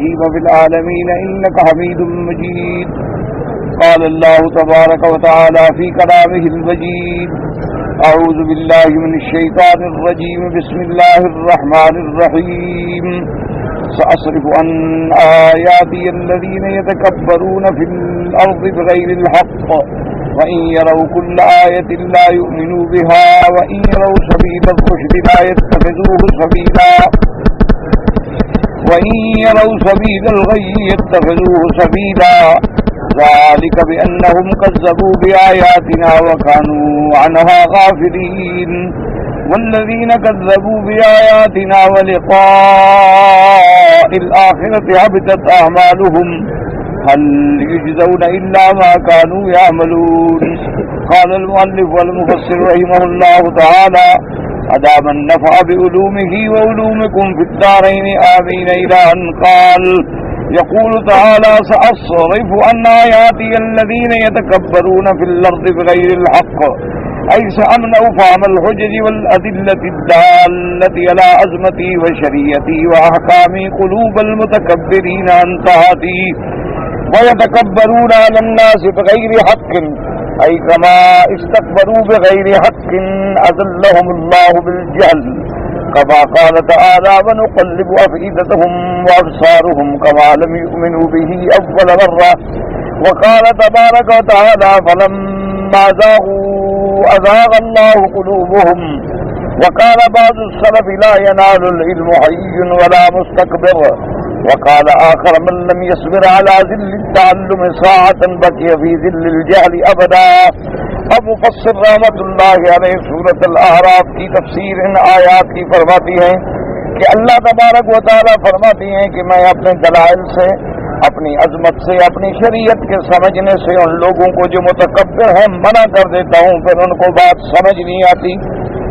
وفي العالمين إنك حميد مجيد. قال الله تبارك وتعالى في كلامه المجيد: أعوذ بالله من الشيطان الرجيم. بسم الله الرحمن الرحيم. سأصرف عن آياتي الذين يتكبرون في الأرض بغير الحق وإن يروا كل آية لا يؤمنوا بها وإن يروا سبيل الرشد لا يتخذوه سبيلا وإن يروا سبيل الغي يتخذوه سبيلا ذلك بأنهم كذبوا بآياتنا وكانوا عنها غافلين. والذين كذبوا بآياتنا ولقاء الآخرة حبطت أعمالهم هل يجزون إلا ما كانوا يعملون. قال المؤلف والمفسر رحمه الله تعالى: أدام النفع بعلومه وعلومكم في الدارين آمين. إلى أن قال: يقول تعالى: سأصرف عن آياتي الذين يتكبرون في الأرض بغير الحق، أي سأمنع فهم الحجج والأدلة الدالة على عظمتي وشريعتي وأحكامي قلوب المتكبرين عن طاعتي ويتكبرون على الناس بغير حق، أي كما استكبروا بغير حق أذلهم الله بالجهل، كما قال تعالى: ونقلب أفئدتهم وأبصارهم كما لم يؤمنوا به أول مرة. وقال تبارك وتعالى: فلما زاغوا أزاغ الله قلوبهم. وقال بعض السلف: لا ينال العلم حي ولا مستكبر. وقال آخر: من لم يصبر على ذل التعلم ساعة بقي في ذل الجهل أبدا. اب مفسر رحمت اللہ علیہ سورۃ الاعراف کی تفسیر ان آیات کی فرماتی ہیں کہ اللہ تبارک و تعالیٰ فرماتی ہیں کہ میں اپنے دلائل سے، اپنی عظمت سے، اپنی شریعت کے سمجھنے سے ان لوگوں کو جو متکبر ہیں منع کر دیتا ہوں، پھر ان کو بات سمجھ نہیں آتی.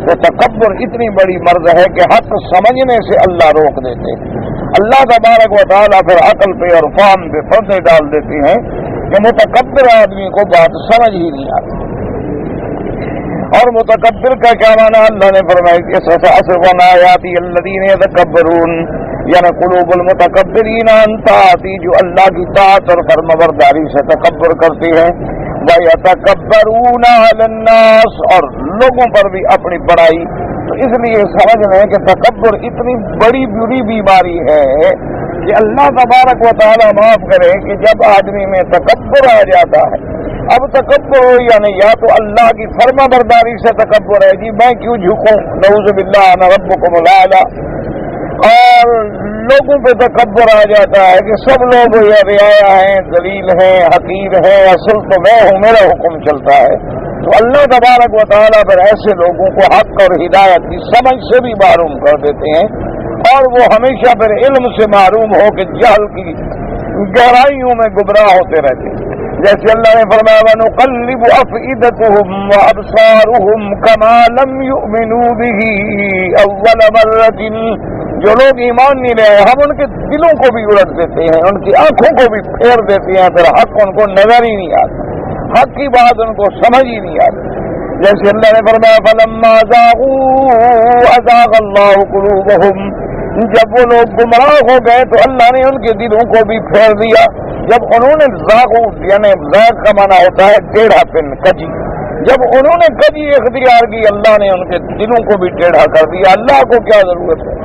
تو تکبر اتنی بڑی مرض ہے کہ حق سمجھنے سے اللہ روک دیتے ہیں. اللہ تبارک و تعالیٰ پھر عقل پہ اور فہم پہ پردے ڈال دیتے ہیں کہ متکبر آدمی کو بات سمجھ ہی نہیں آتی. اور متکبر کا کیا معنی؟ اللہ نے فرمایا کہ سأصرف عن آیاتی الذین یتکبرون، یعنی قلوب المتکبرین عن طاعتی، جو اللہ کی طاعت اور فرمانبرداری سے تکبر کرتے ہیں. وَيَتَكَبَّرُونَ عَلَى النَّاسِ، اور لوگوں پر بھی اپنی بڑائی. تو اس لیے سمجھ لیں کہ تکبر اتنی بڑی بری بیماری ہے کہ اللہ تبارک و تعالیٰ معاف کرے کہ جب آدمی میں تکبر آ جاتا ہے. اب تکبر یعنی یا تو اللہ کی فرما برداری سے تکبر ہے، جی میں کیوں جھکوں، نعوذ باللہ انا ربکم الاعلی. اور لوگوں پہ تکبر آ جاتا ہے کہ سب لوگ یہ رعایا ہیں، ذلیل ہیں، حقیر ہیں، اصل تو میں ہوں، میرا حکم چلتا ہے. تو اللہ تبارک و تعالیٰ پھر ایسے لوگوں کو حق اور ہدایت کی سمجھ سے بھی محروم کر دیتے ہیں، اور وہ ہمیشہ پھر علم سے محروم ہو کے جہل کی گہرائیوں میں گمراہ ہوتے رہتے ہیں. جیسے اللہ نے فرمایا: وَنُقَلِّبُ أَفْئِدَتَهُمْ وَأَبْصَارُهُمْ كَمَا لَمْ يُؤْمِنُوا بِهِ أَوَّلَ مَرَّةٍ. جو لوگ ایمان نہیں لے آئے ہم ان کے دلوں کو بھی الٹ دیتے ہیں، ان کی آنکھوں کو بھی پھیر دیتے ہیں، پھر حق ان کو نظر ہی نہیں آتا، حق کی بات ان کو سمجھ ہی نہیں آتی. جیسے اللہ نے فرمایا: فَلَمَّا زَاغُوا أَزَاغَ اللَّهُ قُلُوبَهُمْ. جب وہ لوگ گمراہ ہو گئے تو اللہ نے ان کے دلوں کو بھی پھیر دیا. جب انہوں نے زاغو یعنی زاغ کا معنی ہوتا ہے ٹیڑھا پن، کجی. جب انہوں نے کجی اختیار کی اللہ نے ان کے دلوں کو بھی ٹیڑھا کر دیا. اللہ کو کیا ضرورت ہے؟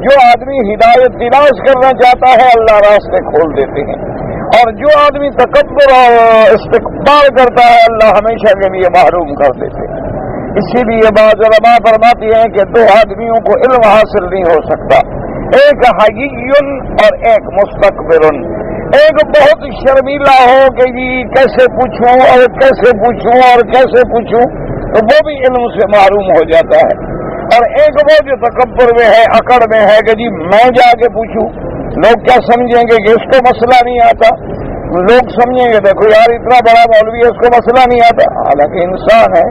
جو آدمی ہدایت تلاش کرنا چاہتا ہے اللہ راستے کھول دیتے ہیں، اور جو آدمی تکبر اور استکبار کرتا ہے اللہ ہمیشہ کے لیے محروم کر دیتے ہیں. اسی لیے بعض علماء فرماتی ہیں کہ دو آدمیوں کو علم حاصل نہیں ہو سکتا، ایک حیی اور ایک مستکبر. ایک بہت شرمیلا ہو کہ جی کیسے پوچھوں اور کیسے پوچھوں اور کیسے پوچھوں، تو وہ بھی علم سے محروم ہو جاتا ہے. اور ایک وہ جو تکبر میں ہے، اکڑ میں ہے کہ جی میں جا کے پوچھوں، لوگ کیا سمجھیں گے کہ اس کو مسئلہ نہیں آتا، لوگ سمجھیں گے دیکھو یار اتنا بڑا مولوی ہے اس کو مسئلہ نہیں آتا. حالانکہ انسان ہے،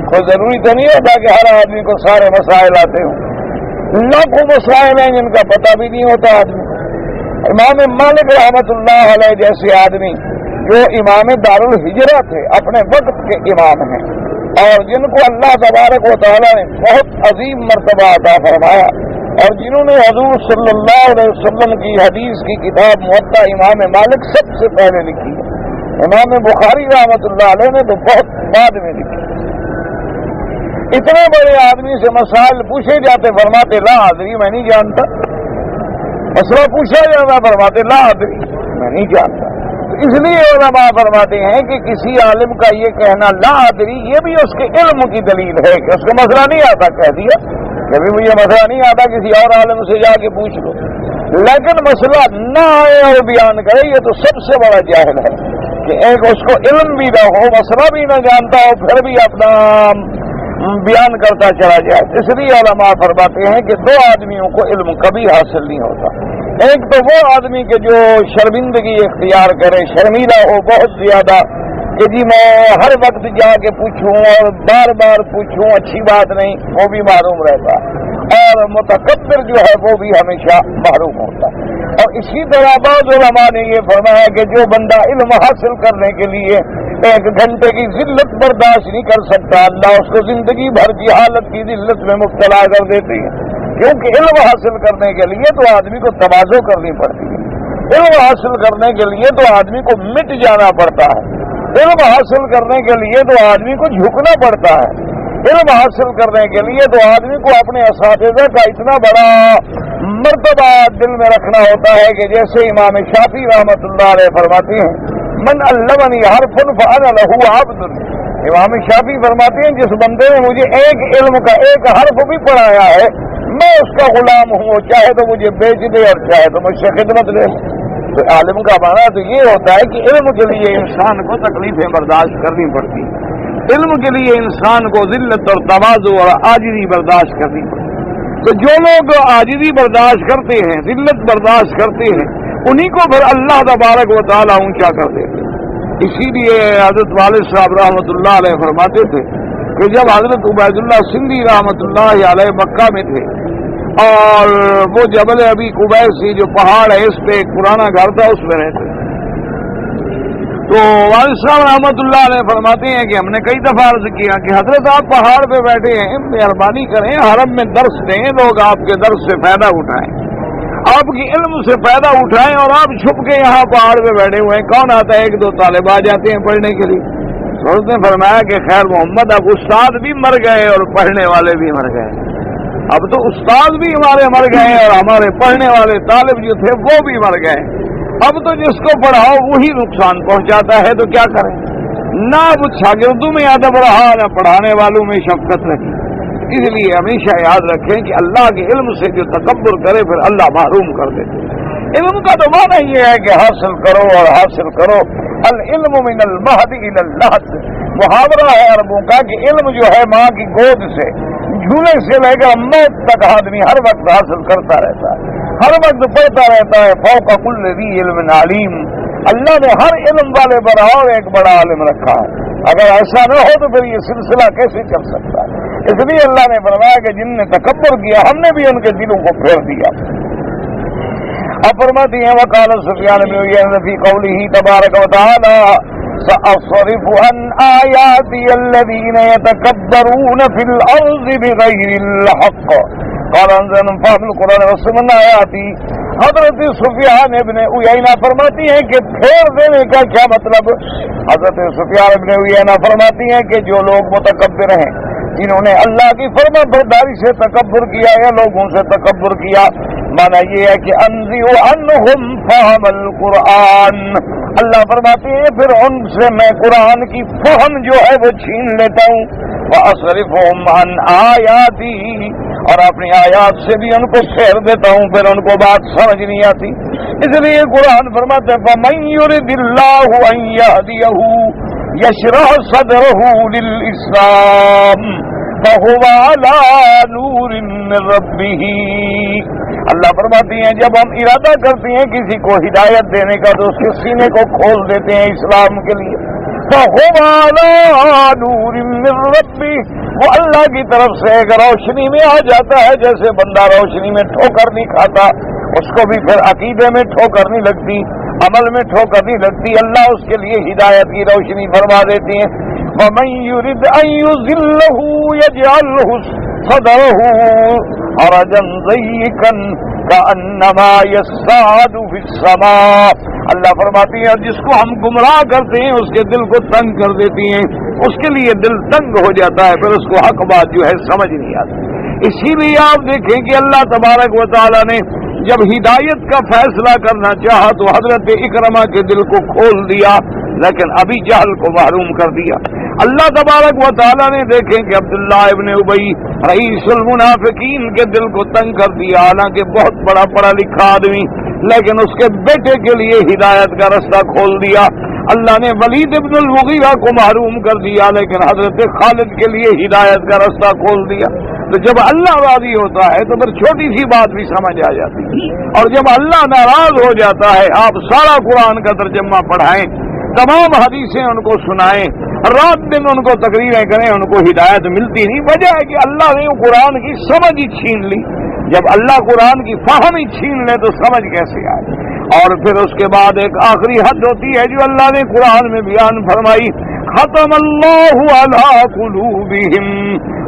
کوئی ضروری تو نہیں ہوتا کہ ہر آدمی کو سارے مسائل آتے ہوں. لاکھوں مسائل ہیں جن کا پتہ بھی نہیں ہوتا آدمی. امام مالک رحمت اللہ علیہ جیسے آدمی جو امام دارالہجرہ تھے، اپنے وقت کے امام ہیں، اور جن کو اللہ تبارک و تعالیٰ نے بہت عظیم مرتبہ عطا فرمایا، اور جنہوں نے حضور صلی اللہ علیہ وسلم کی حدیث کی کتاب موطا امام مالک سب سے پہلے لکھی ہے، امام بخاری رحمۃ اللہ علیہ نے تو بہت بعد میں لکھی۔ اتنے بڑے آدمی سے مسائل پوچھے جاتے، فرماتے لا ادری، میں نہیں جانتا۔ مسئلہ پوچھا جاتا، فرماتے لا ادری، میں نہیں جانتا۔ تو اس لیے علماء فرماتے ہیں کہ کسی عالم کا یہ کہنا لا ادری، یہ بھی اس کے علم کی دلیل ہے کہ اس کو مسئلہ نہیں آتا، کہہ دیا کہ بھی مجھے مسئلہ نہیں آتا، کسی اور عالم سے جا کے پوچھ لو۔ لیکن مسئلہ نہ آئے اور بیان کرے، یہ تو سب سے بڑا جاہل ہے کہ ایک اس کو علم بھی نہ ہو، مسئلہ بھی نہ جانتا ہو، پھر بھی اپنا بیان کرتا چلا جائے۔ اس لیے علماء فرماتے ہیں کہ دو آدمیوں کو علم کبھی حاصل نہیں ہوتا۔ ایک تو وہ آدمی کہ جو شرمندگی اختیار کرے، شرمیلا ہو بہت زیادہ، کہ جی میں ہر وقت جا کے پوچھوں اور بار بار پوچھوں، اچھی بات نہیں، وہ بھی معروم رہتا ہے۔ اور متکبر جو ہے وہ بھی ہمیشہ معروم ہوتا ہے۔ اور اسی طرح بعض علماء نے یہ فرمایا کہ جو بندہ علم حاصل کرنے کے لیے 1 گھنٹے کی ذلت برداشت نہیں کر سکتا، اللہ اس کو زندگی بھر کی حالت کی ذلت میں مبتلا کر دیتے ہیں، کیونکہ علم حاصل کرنے کے لیے تو آدمی کو تواضع کرنی پڑتی ہے، علم حاصل کرنے کے لیے تو آدمی کو مٹ جانا پڑتا ہے، علم حاصل کرنے کے لیے تو آدمی کو جھکنا پڑتا ہے، علم حاصل کرنے کے لیے تو آدمی کو اپنے اساتذہ کا اتنا بڑا مرتبہ دل میں رکھنا ہوتا ہے کہ جیسے امام شافعی رحمۃ اللہ علیہ فرماتے ہیں من علمنی حرف فانا له عبد۔ امام شافعی فرماتے ہیں جس بندے نے مجھے ایک علم کا ایک حرف بھی پڑھایا ہے، میں اس کا غلام ہوں، چاہے تو مجھے بیچ دے اور چاہے تو مجھ سے خدمت لے۔ تو عالم کا معنی تو یہ ہوتا ہے کہ علم کے لیے انسان کو تکلیفیں برداشت کرنی پڑتی ہیں، علم کے لیے انسان کو ذلت اور تواضع اور عاجزی برداشت کرنی پڑتی ہے۔ تو جو لوگ عاجزی برداشت کرتے ہیں، ذلت برداشت کرتے ہیں، انہی کو پھر اللہ تبارک و تعالیٰ اونچا کر دیتے ہیں۔ اسی لیے حضرت والد صاحب رحمۃ اللہ علیہ فرماتے تھے کہ جب حضرت عبید اللہ سندھی رحمۃ اللہ علیہ مکہ میں تھے اور وہ جبل ابی قبیس جو پہاڑ ہے اس پہ ایک پرانا گھر تھا، اس میں رہتے، تو والد صاحب رحمۃ اللہ علیہ فرماتے ہیں کہ ہم نے کئی دفعہ عرض کیا کہ حضرت آپ پہاڑ پہ بیٹھے ہیں، مہربانی کریں حرم میں درس دیں، لوگ آپ کے درس سے فائدہ اٹھائیں، آپ کی علم سے فائدہ اٹھائیں، اور آپ چھپ کے یہاں پہاڑ پہ بیٹھے ہوئے ہیں، کون آتا ہے 1-2 طالب آ جاتے ہیں پڑھنے کے لیے۔ تو اس نے فرمایا کہ خیر محمد، اب استاد بھی مر گئے اور پڑھنے والے بھی مر گئے، اب تو استاد بھی ہمارے مر گئے اور ہمارے پڑھنے والے طالب جو تھے وہ بھی مر گئے، اب تو جس کو پڑھاؤ وہی نقصان پہنچاتا ہے، تو کیا کریں؟ نہ اب شاگردوں میں ادب رہا، نہ پڑھانے والوں میں شفقت رہی۔ اس لیے ہمیشہ یاد رکھیں کہ اللہ کے علم سے جو تکبر کرے پھر اللہ محروم کر دیتے۔ علم کا تو معنی یہ ہے کہ حاصل کرو اور حاصل کرو، العلم من المہد الی اللحد، محاورہ ہے عربوں کا کہ علم جو ہے ماں کی گود سے، جھولے سے لے کر موت تک آدمی ہر وقت حاصل کرتا رہتا ہے، ہر وقت پڑھتا رہتا ہے۔ فوق کل ذی علم علیم، اللہ نے ہر علم والے پر اور ایک بڑا عالم رکھا ہے، اگر ایسا نہ ہو تو پھر یہ سلسلہ کیسے چل سکتا ہے؟ اس لیے اللہ نے فرمایا کہ جن نے تکبر کیا ہم نے بھی ان کے دلوں کو پھیر دیا۔ اب فرماتی ہیں وقال سفیان بن عیینہ فی قولہ تبارک و تعالی سأصرف عن آیاتی الذین یتکبرون فی الارض بغیر الحق قال انزل فاضل القرآن وسمن آیاتی۔ حضرت سفیان ابن عیینہ فرماتی ہیں کہ پھیر دینے کا کیا مطلب؟ حضرت سفیان ابن عیینہ فرماتی ہیں کہ جو لوگ متکبر ہیں، جنہوں نے اللہ کی فرما برداری سے تکبر کیا یا لوگوں سے تکبر کیا، مانا یہ ہے کہ انزع عنہم فہم القرآن، اللہ فرماتے ہیں پھر ان سے میں قرآن کی فہم جو ہے وہ چھین لیتا ہوں، وَأَصْرِفُهُمْ عَنْ آیَاتِي، اور اپنی آیات سے بھی ان کو پھیر دیتا ہوں، پھر ان کو بات سمجھ نہیں آتی۔ اس لیے قرآن فرماتے ہیں فَمَن يُرِدِ اللَّهُ أَن يَهْدِيَهُ يَشْرَحْ صَدْرَهُ لِلْإِسْلَامِ فَهُوَ عَلَى نُورٍ مِّن رَّبِّهِ۔ اللہ فرماتی ہیں جب ہم ارادہ کرتے ہیں کسی کو ہدایت دینے کا تو اس کے سینے کو کھول دیتے ہیں اسلام کے لیے، فَهُوَ عَلَى نُورٍ مِّن رَّبِّهِ، وہ اللہ کی طرف سے ایک روشنی میں آ جاتا ہے، جیسے بندہ روشنی میں ٹھوکر نہیں کھاتا اس کو بھی پھر عقیدے میں ٹھوکر نہیں لگتی، عمل میں ٹھوکر نہیں لگتی، اللہ اس کے لیے ہدایت کی روشنی فرما دیتی ہے۔ وَمَن يُرِدْ أَن يُضِلَّهُ يَجْعَلْهُ صَدْرَهُ حرجا ضيقا كأنما يصعد في السماء. اللہ فرماتی ہے جس کو ہم گمراہ کرتے ہیں اس کے دل کو تنگ کر دیتی ہیں، اس کے لیے دل تنگ ہو جاتا ہے، پھر اس کو حق بات جو ہے سمجھ نہیں آتی. اسی لیے آپ دیکھیں کہ اللہ تبارک و تعالی نے جب ہدایت کا فیصلہ کرنا چاہا تو حضرت اکرمہ کے دل کو کھول دیا، لیکن ابھی جہل کو محروم کر دیا. اللہ تبارک و تعالی نے دیکھیں کہ عبداللہ ابن ابی رئیس المنافقین کے دل کو تنگ کر دیا، حالانکہ بہت بڑا پڑھا لکھا آدمی، لیکن اس کے بیٹے کے لیے ہدایت کا رستہ کھول دیا. اللہ نے ولید ابن المغیرہ کو محروم کر دیا، لیکن حضرت خالد کے لیے ہدایت کا رستہ کھول دیا. تو جب اللہ راضی ہوتا ہے تو پھر چھوٹی سی بات بھی سمجھ آ جاتی ہے، اور جب اللہ ناراض ہو جاتا ہے آپ سارا قرآن کا ترجمہ پڑھائیں، تمام حدیثیں ان کو سنائیں، رات دن ان کو تقریریں کریں، ان کو ہدایت ملتی نہیں. وجہ ہے کہ اللہ نے قرآن کی سمجھ ہی چھین لی. جب اللہ قرآن کی فہم ہی چھین لے تو سمجھ کیسے آئے؟ اور پھر اس کے بعد ایک آخری حد ہوتی ہے جو اللہ نے قرآن میں بیان فرمائی، ختم اللہ علی قلوبہم،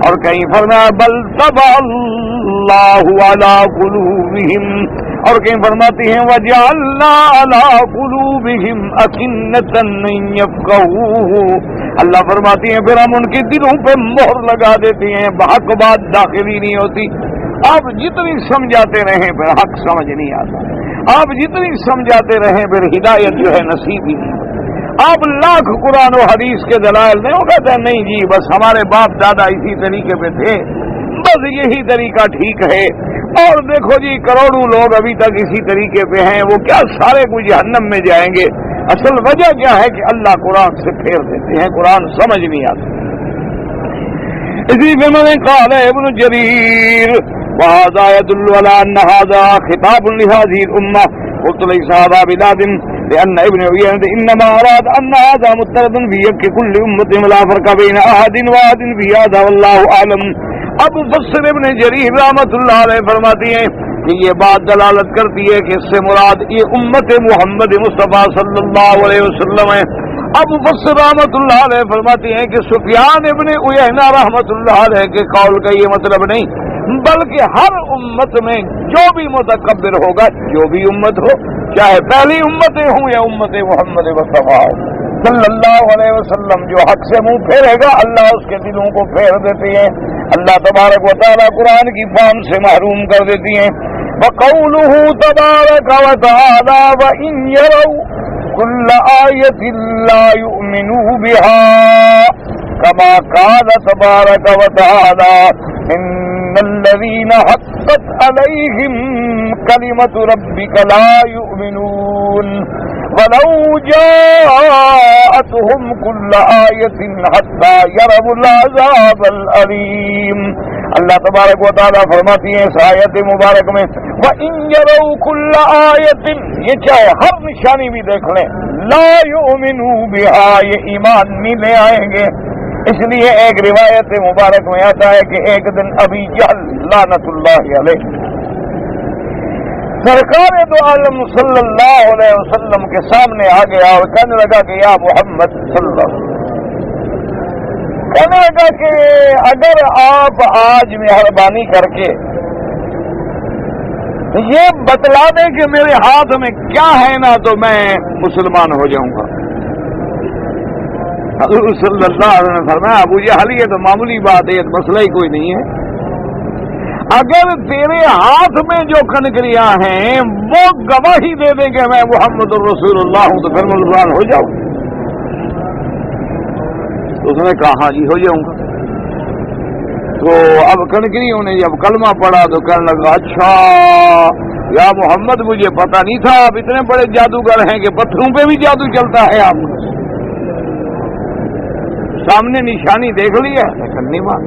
اور کہیں فرمایا بل طبع اللہ علی قلوبہم، اور کہیں فرماتی ہیں وجعلنا علی قلوبہم اکنۃ ان یفقہوہ. اللہ فرماتی ہیں پھر ہم ان کے دلوں پہ مہر لگا دیتے ہیں، حق بات داخلی نہیں ہوتی. آپ جتنی سمجھاتے رہیں پھر حق سمجھ نہیں آتا، آپ جتنی سمجھاتے رہیں پھر ہدایت جو ہے نصیب ہی نہیں. آپ لاکھ قرآن و حدیث کے دلائل نہیں، وہ کہتے ہیں نہیں جی بس ہمارے باپ دادا اسی طریقے پہ تھے، بس یہی طریقہ ٹھیک ہے، اور دیکھو جی کروڑوں لوگ ابھی تک اسی طریقے پہ ہیں، وہ کیا سارے کو جہنم میں جائیں گے؟ اصل وجہ کیا ہے کہ اللہ قرآن سے پھیر دیتے ہیں، قرآن سمجھ نہیں آتا. اسی پہ میں نے کہا ابن جریر وهذا يدل على أن هذا خطاب لهذه الأمة. قلت ليس هذا بلاد لأن ابن عيينة إنما أراد أن هذا مضطرد في يك كل أمة ولا فرق بين أحد وأحد في هذا والله أعلم. اب مفسر ابن جریر رحمۃ اللہ علیہ فرماتی ہیں کہ یہ بات دلالت کرتی ہے کہ اس سے مراد یہ امت محمد مصطفیٰ صلی اللہ علیہ وسلم ہے. اب مفسر رحمۃ اللہ علیہ فرماتی ہیں کہ سفیان ابن عیینہ رحمۃ اللہ علیہ کے قول کا یہ مطلب نہیں، بلکہ ہر امت میں جو بھی متکبر ہوگا، جو بھی امت ہو، چاہے پہلی امتیں ہوں یا امت محمد مصطفیٰ صلی اللہ علیہ وسلم، جو حق سے منہ پھیرے گا اللہ اس کے دلوں کو پھیر دیتے ہیں. اللہ تبارک و تعالیٰ قرآن کی فہم سے محروم کر دیتی ہیں. وَقَوْلُهُ تَبَارَكَ وَتَعَالَى وَإِنْ يَرَوْا كُلَّ آيَةٍ لَا يُؤْمِنُوا بِهَا كَمَا قَالَ تَبَارَكَ وَتَعَالَى إِنَّ الَّذِينَ حَقَّتْ عَلَيْهِمْ كَلِمَةُ رَبِّكَ لَا يُؤْمِنُونَ وَلَوْ جَاءَتْهُمْ كُلُّ آيَةٍ حَتَّى يَرَوْا الْعَذَابَ الْأَلِيمَ. اللہ تبارک و تعالیٰ فرماتی ہیں اس آیت مبارک میں وَإِنْ يَرَوْا كُلَّ آيَةٍ، یہ چاہے ہر نشانی بھی دیکھ لیں، لَا يُؤْمِنُوا بِهَا، یہ ایمان نہیں لے آئیں گے. اس لیے ایک روایت مبارک میں آتا ہے کہ ایک دن ابی جہل لعنت اللہ علیہ سرکار دو عالم صلی اللہ علیہ وسلم کے سامنے آ گیا اور کہنے لگا کہ یا محمد صلی اللہ علیہ وسلم، کہنے لگا کہ اگر آپ آج مہربانی کر کے یہ بتلا دیں کہ میرے ہاتھ میں کیا ہے نا تو میں مسلمان ہو جاؤں گا. حضور صلی اللہ علیہ وسلم نے فرمایا ابو جہل یہ تو معمولی بات ہے، مسئلہ ہی کوئی نہیں ہے. اگر تیرے ہاتھ میں جو کنکریاں ہیں وہ گواہی دے دیں کہ میں محمد الرسول اللہ ہوں تو پھر مسلمان ہو جاؤں. تو اس نے کہا ہاں جی ہو جاؤں گا. تو اب کنکریوں نے جب کلمہ پڑھا تو کہنے لگا اچھا یا محمد مجھے پتہ نہیں تھا آپ اتنے بڑے جادوگر ہیں کہ پتھروں پہ بھی جادو چلتا ہے. آپ سامنے نشانی دیکھ لی ہے لیکن نہیں مان.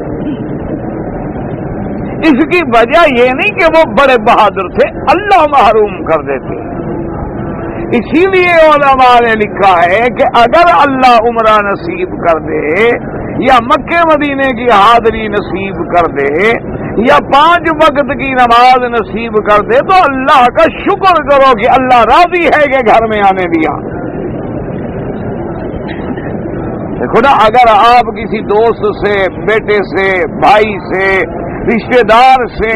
اس کی وجہ یہ نہیں کہ وہ بڑے بہادر تھے، اللہ محروم کر دیتے. اسی لیے علماء نے لکھا ہے کہ اگر اللہ عمرہ نصیب کر دے یا مکے مدینے کی حاضری نصیب کر دے یا 5 وقت کی نماز نصیب کر دے تو اللہ کا شکر کرو کہ اللہ راضی ہے کہ گھر میں آنے دیا. دیکھو نا، اگر آپ کسی دوست سے، بیٹے سے، بھائی سے رشتے دار سے،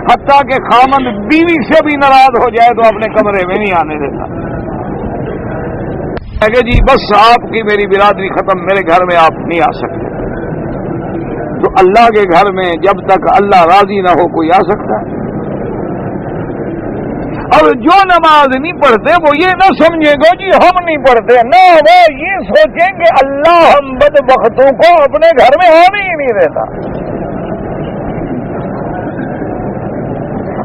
حتیٰ کہ خامند بیوی سے بھی ناراض ہو جائے تو اپنے کمرے میں نہیں آنے دیتا کہ جی بس آپ کی میری برادری ختم، میرے گھر میں آپ نہیں آ سکتے. تو اللہ کے گھر میں جب تک اللہ راضی نہ ہو کوئی آ سکتا ہے؟ اور جو نماز نہیں پڑھتے وہ یہ نہ سمجھیں گے جی ہم نہیں پڑھتے، نہ وہ یہ سوچیں کہ اللہ ہم بدبختوں کو اپنے گھر میں آنے ہی نہیں دیتا.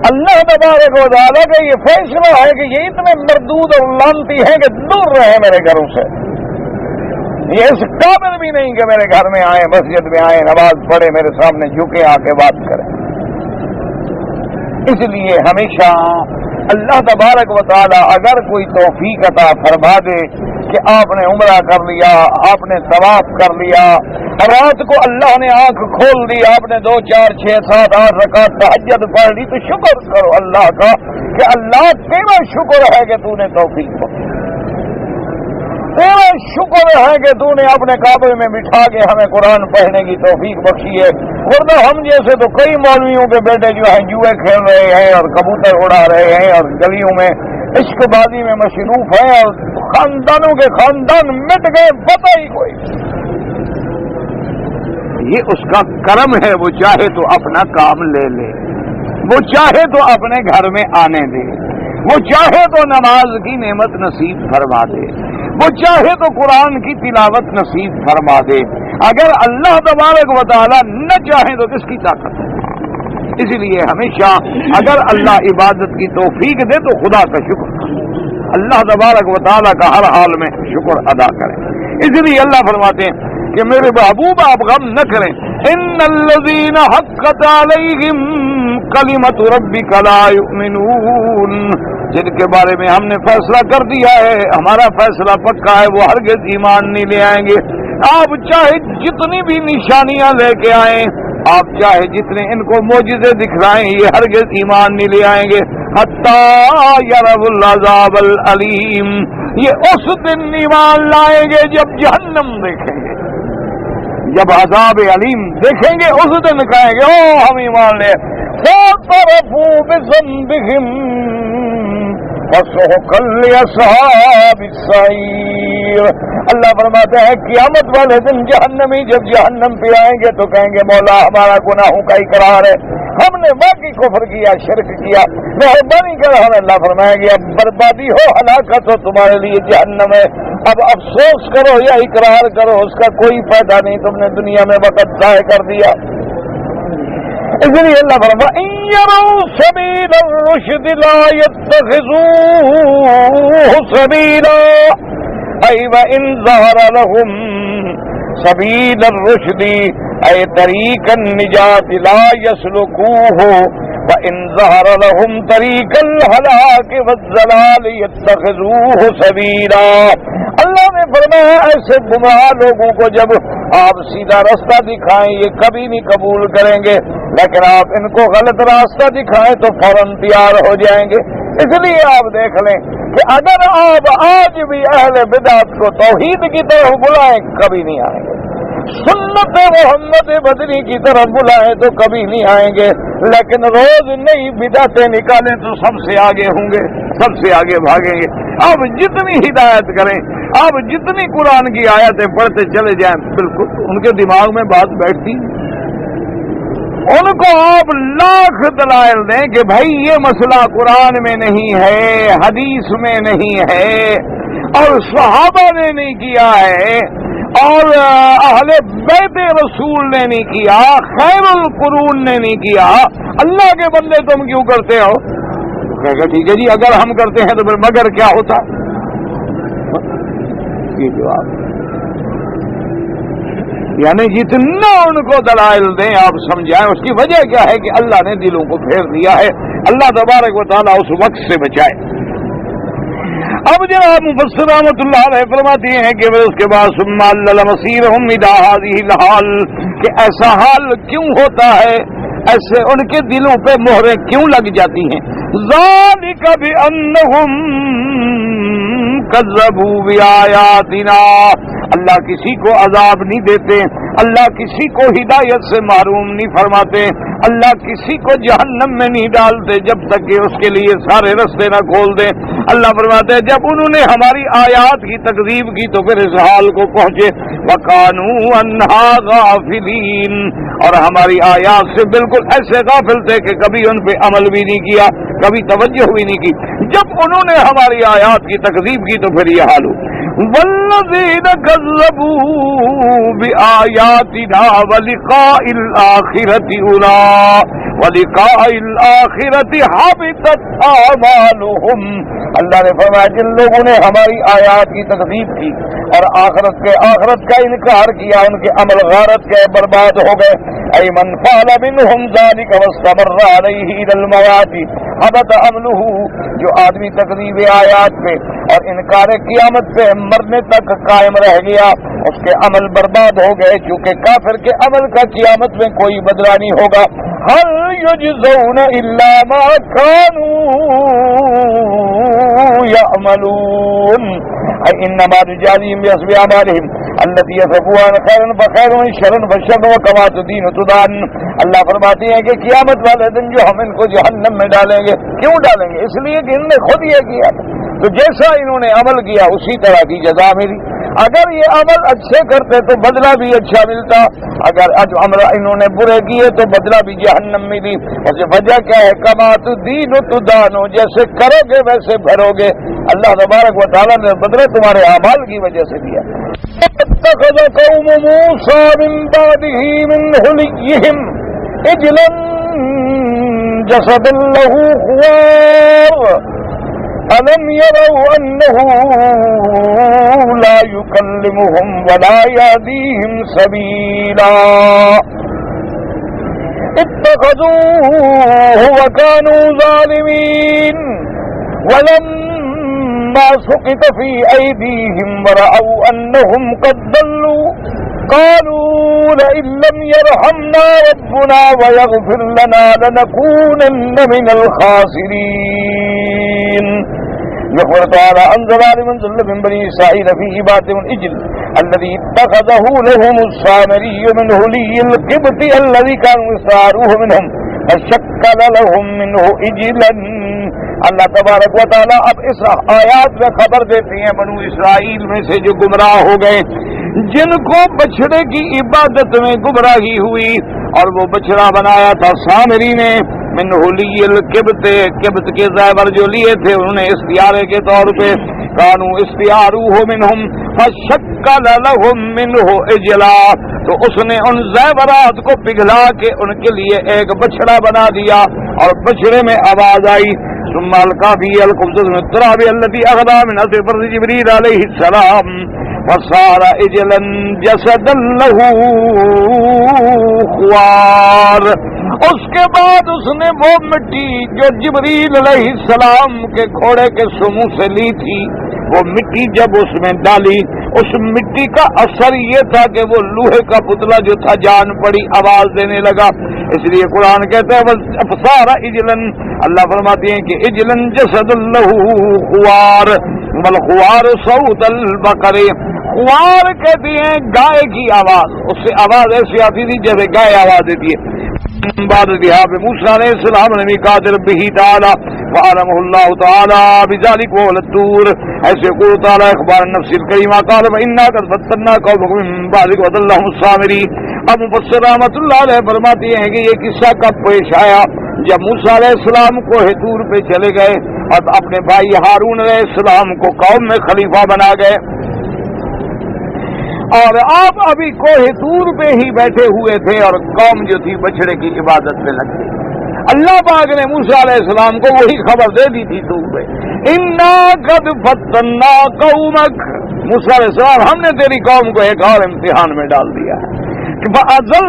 اللہ تبارک و تعالیٰ کا یہ فیصلہ ہے کہ یہ اتنے مردود اور لانتی ہیں کہ دور رہے میرے گھروں سے. یہ اس قابل بھی نہیں کہ میرے گھر میں آئیں، مسجد میں آئیں، نماز پڑھے، میرے سامنے جھکے آ کے بات کریں. اس لیے ہمیشہ اللہ تبارک و تعالی اگر کوئی توفیق عطا فرما دے کہ آپ نے عمرہ کر لیا، آپ نے طواف کر لیا، رات کو اللہ نے آنکھ کھول دی، آپ نے 2 4 6 7 8 رکعت تہجد پڑھ لی، تو شکر کرو اللہ کا کہ اللہ تیرا شکر ہے کہ تو نے توفیق بخشی، تیرا شکر ہے کہ تو نے اپنے کعبے میں بٹھا کے ہمیں قرآن پڑھنے کی توفیق بخشی ہے. ورنہ ہم جیسے تو کئی مولویوں کے بیٹے جو ہیں جوئے کھیل رہے ہیں اور کبوتر اڑا رہے ہیں اور گلیوں میں عشق بازی میں مصروف ہیں اور خاندانوں کے خاندان مٹ گئے، پتہ ہی کوئی. یہ اس کا کرم ہے، وہ چاہے تو اپنا کام لے لے، وہ چاہے تو اپنے گھر میں آنے دے، وہ چاہے تو نماز کی نعمت نصیب فرما دے، وہ چاہے تو قرآن کی تلاوت نصیب فرما دے. اگر اللہ تبارک و تعالی نہ چاہے تو کس کی طاقت ہے؟ اس لیے ہمیشہ اگر اللہ عبادت کی توفیق دے تو خدا کا شکر، اللہ تبارک و تعالی کا ہر حال میں شکر ادا کریں. اس لیے اللہ فرماتے ہیں کہ میرے محبوب آپ غم نہ کریں. ان الذین حقت علیہم کلمۃ ربک لا یؤمنون، جن کے بارے میں ہم نے فیصلہ کر دیا ہے، ہمارا فیصلہ پکا ہے، وہ ہرگز ایمان نہیں لے آئیں گے. آپ چاہے جتنی بھی نشانیاں لے کے آئیں، آپ چاہے جتنے ان کو معجزے دکھلائیں، یہ ہرگز ایمان نہیں لے آئیں گے. حتی یروا العذاب العلیم، یہ اس دن ایمان لائیں گے جب جہنم دیکھیں گے، جب عذاب علیم دیکھیں گے اس دن کہیں گے او ہم ایمان لے. فاعترفوا بذنبہم فسحقا لأصحاب السعیر. اللہ فرماتا ہے قیامت والے دن جہنمی جب جہنم پہ آئیں گے تو کہیں گے مولا ہمارا گناہوں کا اقرار ہے، ہم نے باقی کفر کیا، شرک کیا، مہربانی کر. ہمیں اللہ فرمائے گی اب بربادی ہو، ہلاکت ہو، تمہارے لیے جہنم ہے، اب افسوس کرو یا اقرار کرو، اس کا کوئی فائدہ نہیں، تم نے دنیا میں وقت ضائع کر دیا. اس لیے اللہ فرماتا ہے ان یروا سبیل الرشد لا يتخذوه سبیلا ای وان ظہر لهم سبیل الرشد ای طریق النجات لا يسلكوه وان ظہر لهم طریق الہلاک والضلال يتخذوه سبیلا. اللہ نے فرمایا ایسے گمراہ لوگوں کو جب آپ سیدھا راستہ دکھائیں یہ کبھی نہیں قبول کریں گے، لیکن آپ ان کو غلط راستہ دکھائیں تو فوراً تیار ہو جائیں گے. اس لیے آپ دیکھ لیں کہ اگر آپ آج بھی اہل بدعت کو توحید کی طرف بلائیں کبھی نہیں آئیں گے، سنت محمد بدری کی طرف بلائیں تو کبھی نہیں آئیں گے، لیکن روز نئی بدعتیں نکالیں تو سب سے آگے ہوں گے، سب سے آگے بھاگیں گے. آپ جتنی ہدایت کریں، آپ جتنی قرآن کی آیتیں پڑھتے چلے جائیں، بالکل ان کے دماغ میں بات بیٹھتی، ان کو آپ لاکھ دلائل دیں کہ بھائی یہ مسئلہ قرآن میں نہیں ہے، حدیث میں نہیں ہے، اور صحابہ نے نہیں کیا ہے، اور اہل بیت رسول نے نہیں کیا، خیر القرون نے نہیں کیا، اللہ کے بندے تم کیوں کرتے ہو؟ کہے گا ٹھیک ہے جی اگر ہم کرتے ہیں تو پھر مگر کیا ہوتا؟ یہ جواب یعنی جتنا ان کو دلائل دیں آپ سمجھائیں. اس کی وجہ کیا ہے کہ اللہ نے دلوں کو پھیر دیا ہے. اللہ تبارک و تعالیٰ اس وقت سے بچائے. اب جناب مفسر رحمۃ اللہ علیہ فرماتے ہیں کہ اس کے بعد ثم علل مصیرہم الی ہذہ الحال، کہ ایسا حال کیوں ہوتا ہے، ایسے ان کے دلوں پہ مہریں کیوں لگ جاتی ہیں. ذالک بانہم کذبوا بآیاتنا، اللہ کسی کو عذاب نہیں دیتے اللہ کسی کو ہدایت سے محروم نہیں فرماتے، اللہ کسی کو جہنم میں نہیں ڈالتے جب تک کہ اس کے لیے سارے رستے نہ کھول دیں۔ اللہ فرماتے ہیں جب انہوں نے ہماری آیات کی تکذیب کی تو پھر اس حال کو پہنچے، وَكَانُوا عَنْهَا غَافِلِينَ، اور ہماری آیات سے بالکل ایسے غافل تھے کہ کبھی ان پہ عمل بھی نہیں کیا، کبھی توجہ بھی نہیں کی۔ جب انہوں نے ہماری آیات کی تکذیب کی تو پھر یہ حال ہو۔ وَالَّذِينَ كَذَّبُوا بِآيَاتِنَا وَلِقَاءِ الْآخِرَةِ حَبِطَتْ أَعْمَالُهُمْ، اللہ نے فرمایا جن لوگوں نے ہماری آیات کی تکذیب کی اور آخرت کا انکار کیا، ان کے عمل غارت گئے، برباد ہو گئے۔ أي من فعل منهم ذلك واستمر عليه إلى الموت حبط عمله، جو آدمی تکذیب آیات پہ اور انکار قیامت پہ مرنے تک قائم رہ گیا اس کے عمل برباد ہو گئے، چونکہ کافر کے عمل کا قیامت میں کوئی بدلہ نہیں ہوگا۔ هل يجزون إلا ما كانوا يعملون انما نجازيهم بحسب اعمالهم التي يصفون خيرا فخير وشرا فشر وكما تدين تدان۔ اللہ فرماتے ہیں کہ قیامت والے دن جو ہم ان کو جہنم میں ڈالیں گے، کیوں ڈالیں گے؟ اس لیے کہ انہوں نے خود یہ کیا، تو جیسا انہوں نے عمل کیا اسی طرح کی جزا ملی۔ اگر یہ عمل اچھے کرتے تو بدلہ بھی اچھا ملتا، اگر عمل انہوں نے برے کیے تو بدلہ بھی جہنم ملی۔ ویسے وجہ کیا ہے؟ کما تدین تدانو، جیسے کرو گے ویسے بھرو گے۔ اللہ تبارک و تعالیٰ نے بدلہ تمہارے اعمال کی وجہ سے دیا۔ اتخذ قوم موسى من بعده من حليهم عجلا جسدا له خوار ألم يروا أنه لا يكلمهم ولا يهديهم سبيلا اتخذوه وكانوا ظالمين ولما سقط في أيديهم ورأوا أنهم قد ضلوا قالوا لئن لم يرحمنا ربنا ويغفر لنا لنكونن من الخاسرين۔ يقول تعالى أنزل لمن ظل من بني إسرائيل في عبادة العجل الذي اتخذه لهم السامري من هلي القبط الذي كانوا يساروه منهم فشكل لهم منه عجلا۔ اللہ تبارک و تعالیٰ اب اس آیات میں خبر دیتے ہیں بنو اسرائیل میں سے جو گمراہ ہو گئے، جن کو بچڑے کی عبادت میں گمراہی ہوئی اور وہ بچڑا بنایا تھا سامری نے، من حلی القبط، قبط کے زیور جو لیے تھے انہوں نے استعارے کے طور پہ، کانو استعاروہ منہم فشکل لہم منہ اجلا، تو اس نے ان زیورات کو پگھلا کے ان کے لیے ایک بچڑا بنا دیا اور بچڑے میں آواز آئی، ثم القى فيه القبضة من التراب التي أخذها من أثر فرد جبريل عليه السلام فصار عجلا جسدا له خوار۔ اس کے بعد اس نے وہ مٹی جو جبریل علیہ السلام کے گھوڑے کے سمو سے لی تھی، وہ مٹی جب اس میں ڈالی، اس مٹی کا اثر یہ تھا کہ وہ لوہے کا پتلا جو تھا جان پڑی، آواز دینے لگا۔ اس لیے قرآن کہتے ہیں فصار عجلا، اللہ فرماتے ہیں کہ عجلا جسد له خوار، والخوار صوت البقر، خوار کہتے ہیں گائے کی آواز، اس سے آواز ایسی آتی تھی جیسے گائے آواز دیتی ہے۔ بعد ذهاب موسى عليه السلام لميقات ربه تعالى وعلمه الله تعالى بذلك وهو الطور، ایسے يقول تعالى اخبار النفس الكريمة قال فإنا قد فتنا قومكم من بعدك وضلهم السامري۔ اب مفسر رحمۃ اللہ علیہ فرماتے ہیں کہ یہ قصہ کب پیش آیا؟ جب موسیٰ علیہ السلام کوہ طور پہ چلے گئے اور اپنے بھائی ہارون علیہ السلام کو قوم میں خلیفہ بنا گئے، اور آپ ابھی کوہ طور پہ ہی بیٹھے ہوئے تھے اور قوم جو تھی بچڑے کی عبادت میں لگ گئی۔ اللہ پاک نے موسیٰ علیہ السلام کو وہی خبر دے دی تھی طور پہ، انا قد فتنا قومک، موسیٰ علیہ السلام ہم نے تیری قوم کو ایک اور امتحان میں ڈال دیا ہے، فَأَضَلَّهُمُ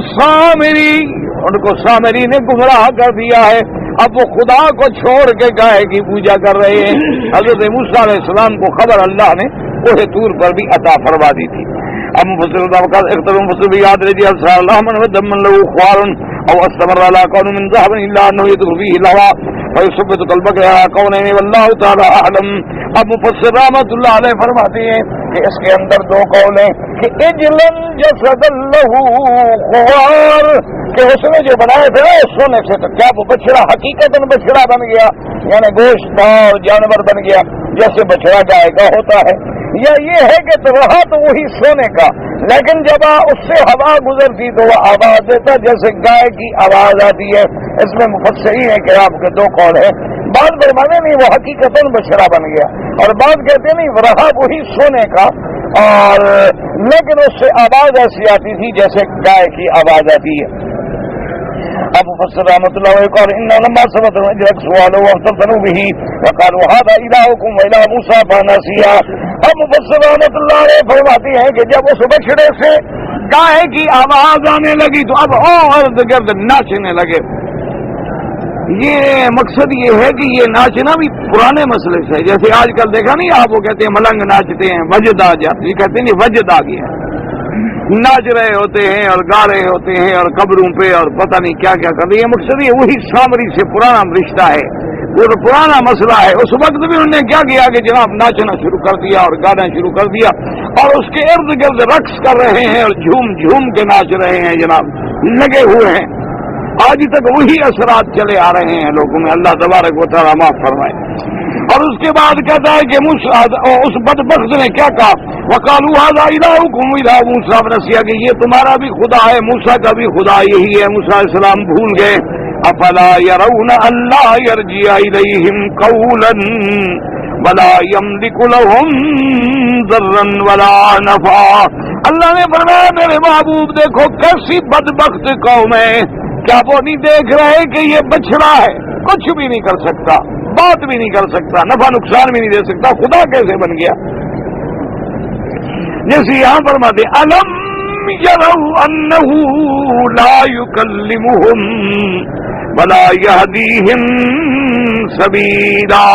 السَّامِرِي، ان کو سامری نے گمراہ کر دیا ہے، اب وہ خدا کو چھوڑ کے گائے کی پوجا کر رہے ہیں۔ حضرت موسیٰ علیہ السلام کو خبر اللہ نے کوہ طور پر بھی عطا فرما دی تھی۔ اب مفسر بھی یاد رہی اللہ من ودمن له خوار او استمر على كون من ذهب الا انه يدخل فيه الهواء فيثبت قلبك على كونين والله تعالى اعلم۔ اب مفسر رحمۃ اللہ علیہ فرماتے ہیں کہ اس کے اندر دو قول ہیں کہ اجلن جسد لہو خوار، کہ اس نے جو بنائے تھے نا سونے سے، تو کیا وہ بچڑا حقیقت بچڑا بن گیا، یعنی گوشت تھا اور جانور بن گیا جیسے بچڑا گائے کا ہوتا ہے، یا یہ ہے کہ تو رہا تو وہی سونے کا، لیکن جب اس سے ہوا گزرتی تو وہ آواز دیتا جیسے گائے کی آواز آتی ہے۔ اس میں مفسرین ہیں کہ آپ کے دو قول ہیں، بعض فرماتے نہیں وہ حقیقتاً بچڑا بن گیا، اور بعض کہتے نہیں وہ رہا وہی سونے کا، اور لیکن اس سے آواز ایسی آتی تھی جیسے گائے کی آواز آتی ہے۔ اب مفسر رحمۃ اللہ علیہ اور ان لما ثبت اجرک سوالو واختلفوا به وقالوا هذا الهكم والہ موسیٰ فنسیا۔ اب مفسر رحمۃ اللہ علیہ فرماتے ہیں کہ جب اس بچڑے سے گائے کی آواز آنے لگی تو اب اور ارد گرد ناچنے لگے۔ یہ مقصد یہ ہے کہ یہ ناچنا بھی پرانے مسئلے سے ہے، جیسے آج کل دیکھا نہیں آپ، وہ کہتے ہیں ملنگ ناچتے ہیں، وجد آ جاتی، کہتے ہیں وجد آ گیا، ناچ رہے ہوتے ہیں اور گا رہے ہوتے ہیں اور قبروں پہ اور پتہ نہیں کیا کیا کر رہے ہیں۔ مقصد یہ وہی سامری سے پرانا رشتہ ہے، وہ پرانا مسئلہ ہے۔ اس وقت بھی انہوں نے کیا کیا کہ جناب ناچنا شروع کر دیا اور گانا شروع کر دیا، اور اس کے ارد گرد رقص کر رہے ہیں اور جھوم جھوم کے ناچ رہے ہیں، جناب لگے ہوئے ہیں۔ آج تک وہی اثرات چلے آ رہے ہیں لوگوں میں، اللہ تبارک و تعالیٰ معاف فرمائے۔ اور اس کے بعد کہتا ہے کہ اس بدبخت نے کیا کہا، وقالوا ھذا الہکم والہ موسیٰ فنسیا، کہ یہ تمہارا بھی خدا ہے، موسیٰ کا بھی خدا یہی ہے۔ موسیٰ علیہ السلام بھول گئے۔ افلا يرون الا يرجع اليهم قولا ولا يملك لهم ضرا ولا نفعا۔ اللہ نے فرمایا میرے محبوب دیکھو کیسی بدبخت قوم ہے، کیا وہ نہیں دیکھ رہے کہ یہ بچڑا ہے، کچھ بھی نہیں کر سکتا، بات بھی نہیں کر سکتا، نفع نقصان بھی نہیں دے سکتا، خدا کیسے بن گیا؟ جیسے یہاں فرماتے الم يروا انه لا يكلمهم ولا يهديهم سبيلا۔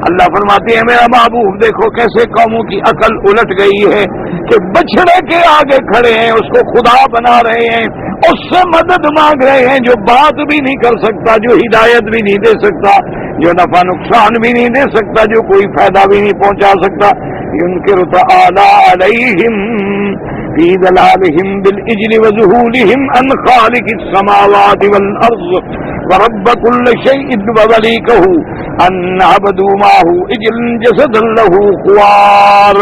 اللہ فرماتے ہیں میرا محبوب دیکھو کیسے قوموں کی عقل الٹ گئی ہے کہ بچڑے کے آگے کھڑے ہیں، اس کو خدا بنا رہے ہیں، اس سے مدد مانگ رہے ہیں جو بات بھی نہیں کر سکتا، جو ہدایت بھی نہیں دے سکتا، جو نفع نقصان بھی نہیں دے سکتا، جو کوئی فائدہ بھی نہیں پہنچا سکتا۔ ينكر تعالى عليهم في ضلالهم بالإجل وذهولهم عن خالق السماوات والأرض ورب كل شيء ومليكه أن عبدوا معه إجل جسدا له خوار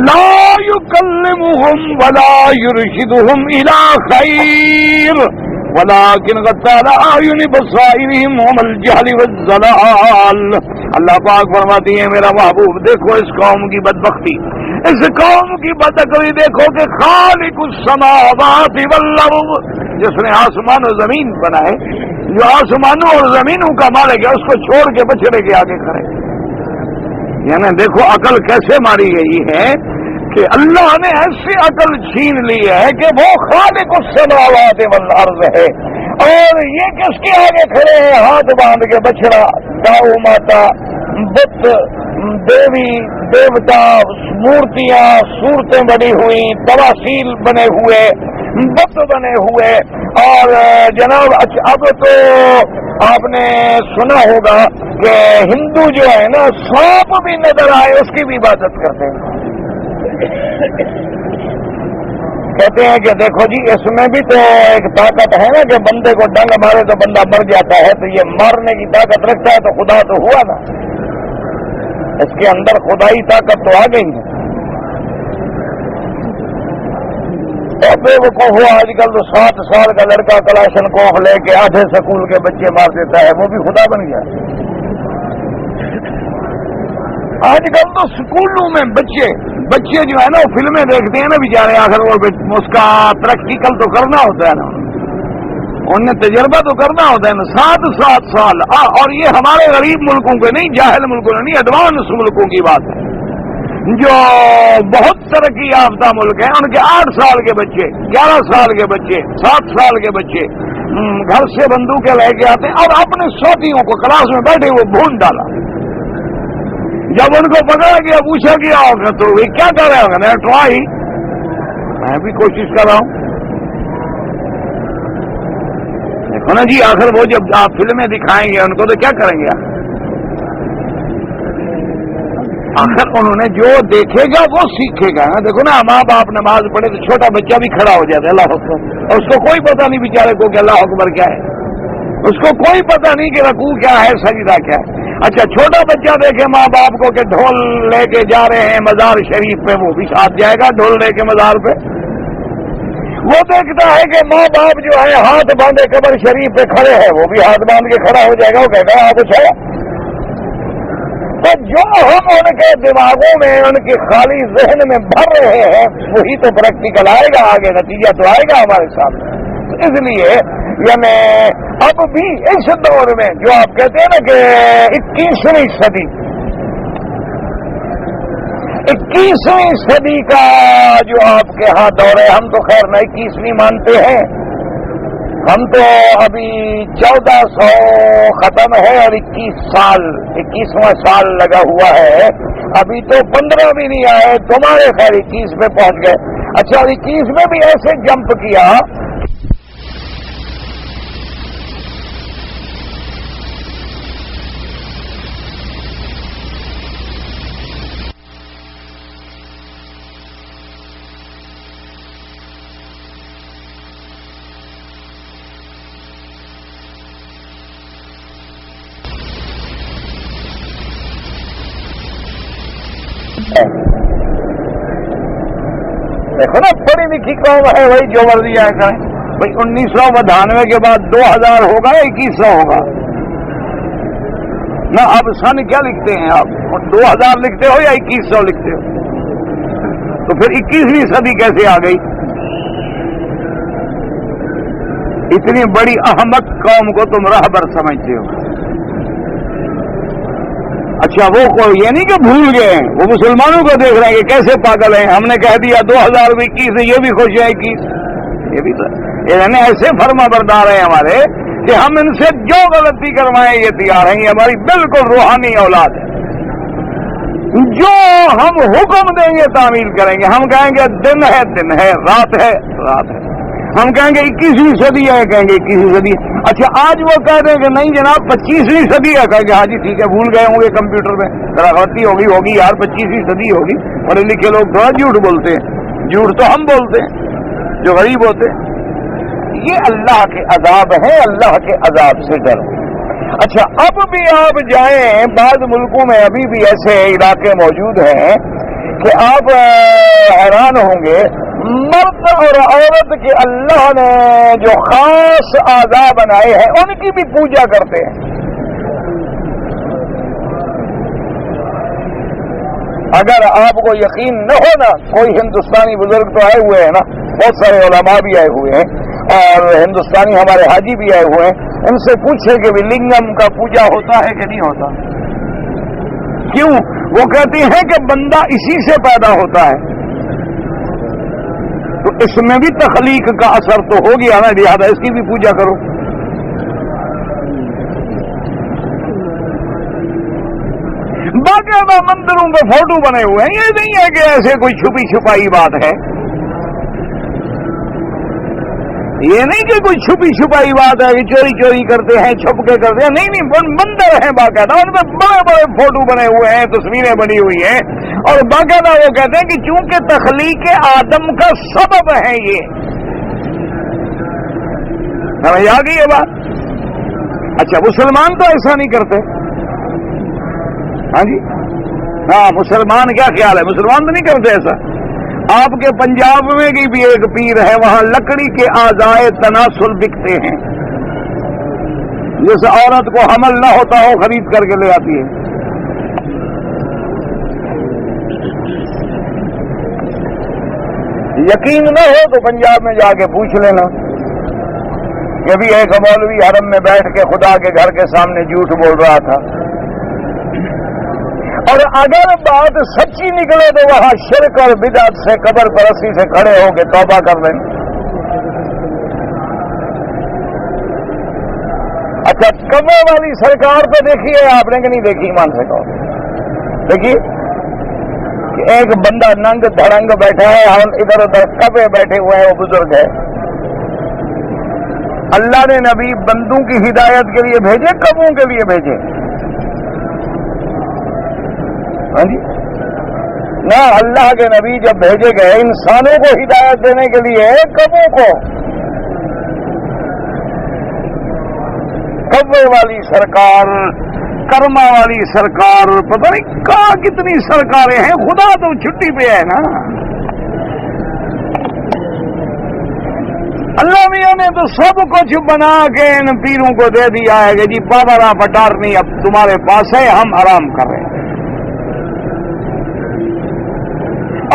لا يكلمهم ولا يرشدهم إلى خير ولكن غطى على أعين بصائرهم هم الجهل والضلال۔ اللہ پاک فرماتی ہے میرا محبوب دیکھو اس قوم کی بدبختی، اس قوم کی بدعقلی دیکھو کہ خالق السماوات والارض، جس نے آسمان و زمین بنائے، جو آسمانوں اور زمینوں کا مالک ہے، اس کو چھوڑ کے بچڑے کے آگے کھڑے۔ یعنی دیکھو عقل کیسے ماری گئی ہے کہ اللہ نے ایسی عقل چھین لی ہے کہ وہ خالق السماوات والارض ہے، اور یہ کس کے آگے کھڑے ہیں؟ ہاتھ باندھ کے بچڑا، گاؤ ماتا، بت، دیوی دیوتا، مورتیاں، صورتیں بنی ہوئی، تماثیل بنے ہوئے، بت بنے ہوئے، اور جناب اب تو آپ نے سنا ہوگا کہ ہندو جو ہے نا سانپ بھی نظر آئے اس کی بھی عبادت کرتے ہیں۔ کہتے ہیں کہ دیکھو جی اس میں بھی تو ایک طاقت ہے نا کہ بندے کو ڈنگ مارے تو بندہ مر جاتا ہے، تو یہ مارنے کی طاقت رکھتا ہے تو خدا تو ہوا نا، اس کے اندر خدائی طاقت تو آ گئی ہے۔ اور بے وقوف ہوا آج کل تو 7 سال کا لڑکا کلاشن کوف لے کے آدھے سکول کے بچے مار دیتا ہے، وہ بھی خدا بن گیا۔ آج کل تو سکولوں میں بچے جو ہے نا وہ فلمیں دیکھتے ہیں نا بیچارے، آخر وہ اس کا پریکٹیکل تو کرنا ہوتا ہے نا، انہیں تجربہ تو کرنا ہوتا ہے نا، 7 سال۔ اور یہ ہمارے غریب ملکوں کے نہیں، جاہل ملکوں نہیں، ایڈوانس ملکوں کی بات ہے، جو بہت ترقی یافتہ ملک ہیں، ان کے 8 سال کے بچے، 11 سال کے بچے، 7 سال کے بچے گھر سے بندوقیں لے کے آتے ہیں اور اپنے ساتھیوں کو کلاس میں بیٹھے ہوئے بھون ڈالا۔ جب ان کو پکڑا گیا، پوچھا گیا ہوگا تو وہ کیا کر رہے ہوگا؟ میں ٹرائی، میں بھی کوشش کر رہا ہوں۔ دیکھو نا جی، آخر وہ جب آپ فلمیں دکھائیں گے ان کو تو کیا کریں گے؟ آخر انہوں نے جو دیکھے گا وہ سیکھے گا. دیکھو نا, ماں باپ نماز پڑھے تو چھوٹا بچہ بھی کھڑا ہو جاتا ہے اللہ اکبر, اور اس کو کوئی پتہ نہیں بیچارے کو کہ اللہ اکبر کیا ہے, اس کو کوئی پتہ نہیں کہ رکوع کیا ہے, سجدہ کیا ہے. اچھا چھوٹا بچہ دیکھے ماں باپ کو کہ ڈھول لے کے جا رہے ہیں مزار شریف پہ, وہ بھی ساتھ جائے گا ڈھول لے کے مزار پہ. وہ دیکھتا ہے کہ ماں باپ جو ہے ہاتھ باندھے قبر شریف پہ کھڑے ہیں, وہ بھی ہاتھ باندھ کے کھڑا ہو جائے گا, وہ کہے گا کچھ ہے. تو جو ہم ان کے دماغوں میں, ان کے خالی ذہن میں بھر رہے ہیں, وہی تو پریکٹیکل آئے گا, آگے نتیجہ تو آئے گا ہمارے سامنے. اس لیے یعنی اب بھی اس دور میں جو آپ کہتے ہیں نا کہ 21ویں صدی, 21ویں صدی کا جو آپ کے ہاں دور ہے, ہم تو خیر نہ 21ویں مانتے ہیں, ہم تو ابھی 1400 ختم ہے اور 21واں سال لگا ہوا ہے, ابھی تو 15 بھی نہیں آئے, تمہارے خیر 21 میں پہنچ گئے. اچھا, اور 21 میں بھی ایسے جمپ کیا دیکھو نا, پڑھی لکھی قوم ہے بھائی, جو مرضی آئے کریں بھائی. 1992 کے بعد 2000 ہوگا یا 2100 ہوگا نا. اب سن کیا لکھتے ہیں آپ, 2000 لکھتے ہو یا 2100 لکھتے ہو؟ تو پھر 21ویں صدی کیسے آ گئی؟ اتنی بڑی احمق قوم کو تم راہبر سمجھتے ہو. اچھا, وہ کوئی یہ نہیں کہ بھول گئے ہیں, وہ مسلمانوں کو دیکھ رہے ہیں کہ کیسے پاگل ہیں. ہم نے کہہ دیا 2021 یہ بھی خوش ہے 21, یہ بھی تو یعنی ایسے فرما بردار ہیں ہمارے کہ ہم ان سے جو غلطی کروائیں یہ تیار ہیں. یہ ہماری بالکل روحانی اولاد ہے. جو ہم حکم دیں گے تعمیل کریں گے. ہم کہیں گے دن ہے, رات ہے رات ہے. ہم کہیں گے 21ویں صدی ہے, کہیں گے 21ویں صدی. اچھا, آج وہ کہہ دیں کہ نہیں جناب 25ویں صدی ہے, کہیں گے ہاں جی ٹھیک ہے, بھول گئے ہوں گے کمپیوٹر میں, ذرا غلطی ہوگی یار, 25ویں صدی ہوگی. پڑھے لکھے لوگ تھوڑا جھوٹ بولتے ہیں, جھوٹ تو ہم بولتے ہیں جو غریب ہوتے ہیں. یہ اللہ کے عذاب ہیں, اللہ کے عذاب سے ڈرو. اچھا, اب بھی آپ جائیں, بعض ملکوں میں ابھی بھی ایسے علاقے موجود ہیں کہ آپ حیران ہوں گے, مرد اور عورت کے اللہ نے جو خاص اعضاء بنائے ہیں ان کی بھی پوجا کرتے ہیں. اگر آپ کو یقین نہ ہو نا, کوئی ہندوستانی بزرگ تو آئے ہوئے ہیں نا, بہت سارے علماء بھی آئے ہوئے ہیں, اور ہندوستانی ہمارے حاجی بھی آئے ہوئے ہیں, ان سے پوچھے کہ لنگم کا پوجا ہوتا ہے کہ نہیں ہوتا. کیوں؟ وہ کہتے ہیں کہ بندہ اسی سے پیدا ہوتا ہے, تو اس میں بھی تخلیق کا اثر تو ہو گیا نا, لہٰذا اس کی بھی پوجا کرو. باقاعدہ مندروں پہ فوٹو بنے ہوئے ہیں, یہ نہیں ہے کہ ایسے کوئی چھپی چھپائی بات ہے, یہ نہیں کہ کوئی چھپی چھپائی بات ہے کہ چوری کرتے ہیں, چھپ کے کرتے ہیں. نہیں, مندر ہیں باقاعدہ, ان میں بڑے بڑے فوٹو بنے ہوئے ہیں, تصویریں بنی ہوئی ہیں, اور باقاعدہ وہ کہتے ہیں کہ چونکہ تخلیق آدم کا سبب ہے یہ. سمجھ آ گئی یہ بات؟ اچھا, مسلمان تو ایسا نہیں کرتے. ہاں جی, ہاں, مسلمان کیا خیال ہے, مسلمان تو نہیں کرتے ایسا. آپ کے پنجاب میں بھی ایک پیر ہے, وہاں لکڑی کے اعضائے تناسل بکتے ہیں, جس عورت کو حمل نہ ہوتا ہو خرید کر کے لے آتی ہے. یقین نہ ہو تو پنجاب میں جا کے پوچھ لینا. یہ بھی ایک مولوی حرم میں بیٹھ کے خدا کے گھر کے سامنے جھوٹ بول رہا تھا, اور اگر بات سچی نکلے تو وہاں شرک اور بدعت سے, قبر پرستی سے کھڑے ہو کے توبہ کر لیں. اچھا, کبے والی سرکار پہ دیکھیے آپ نے کہ نہیں دیکھی, ایمان سے کہو, دیکھیے کہ ایک بندہ ننگ دھڑنگ بیٹھا ہے, ہم ادھر ادھر کبے بیٹھے ہوئے ہیں, وہ بزرگ ہے. اللہ نے نبی بندوں کی ہدایت کے لیے بھیجے, کبوں کے لیے بھیجے. ہاں جی, نہ اللہ کے نبی جب بھیجے گئے انسانوں کو ہدایت دینے کے لیے، کبوں کو، کبے والی سرکار، کرما والی سرکار، پتہ نہیں کہاں کتنی سرکاریں ہیں، خدا تو چھٹی پہ ہے نا۔ اللہ میاں نے تو سب کچھ بنا کے ان پیروں کو دے دیا ہے کہ جی پاور آف اٹارنی اب تمہارے پاس ہے، ہم آرام کر رہے ہیں۔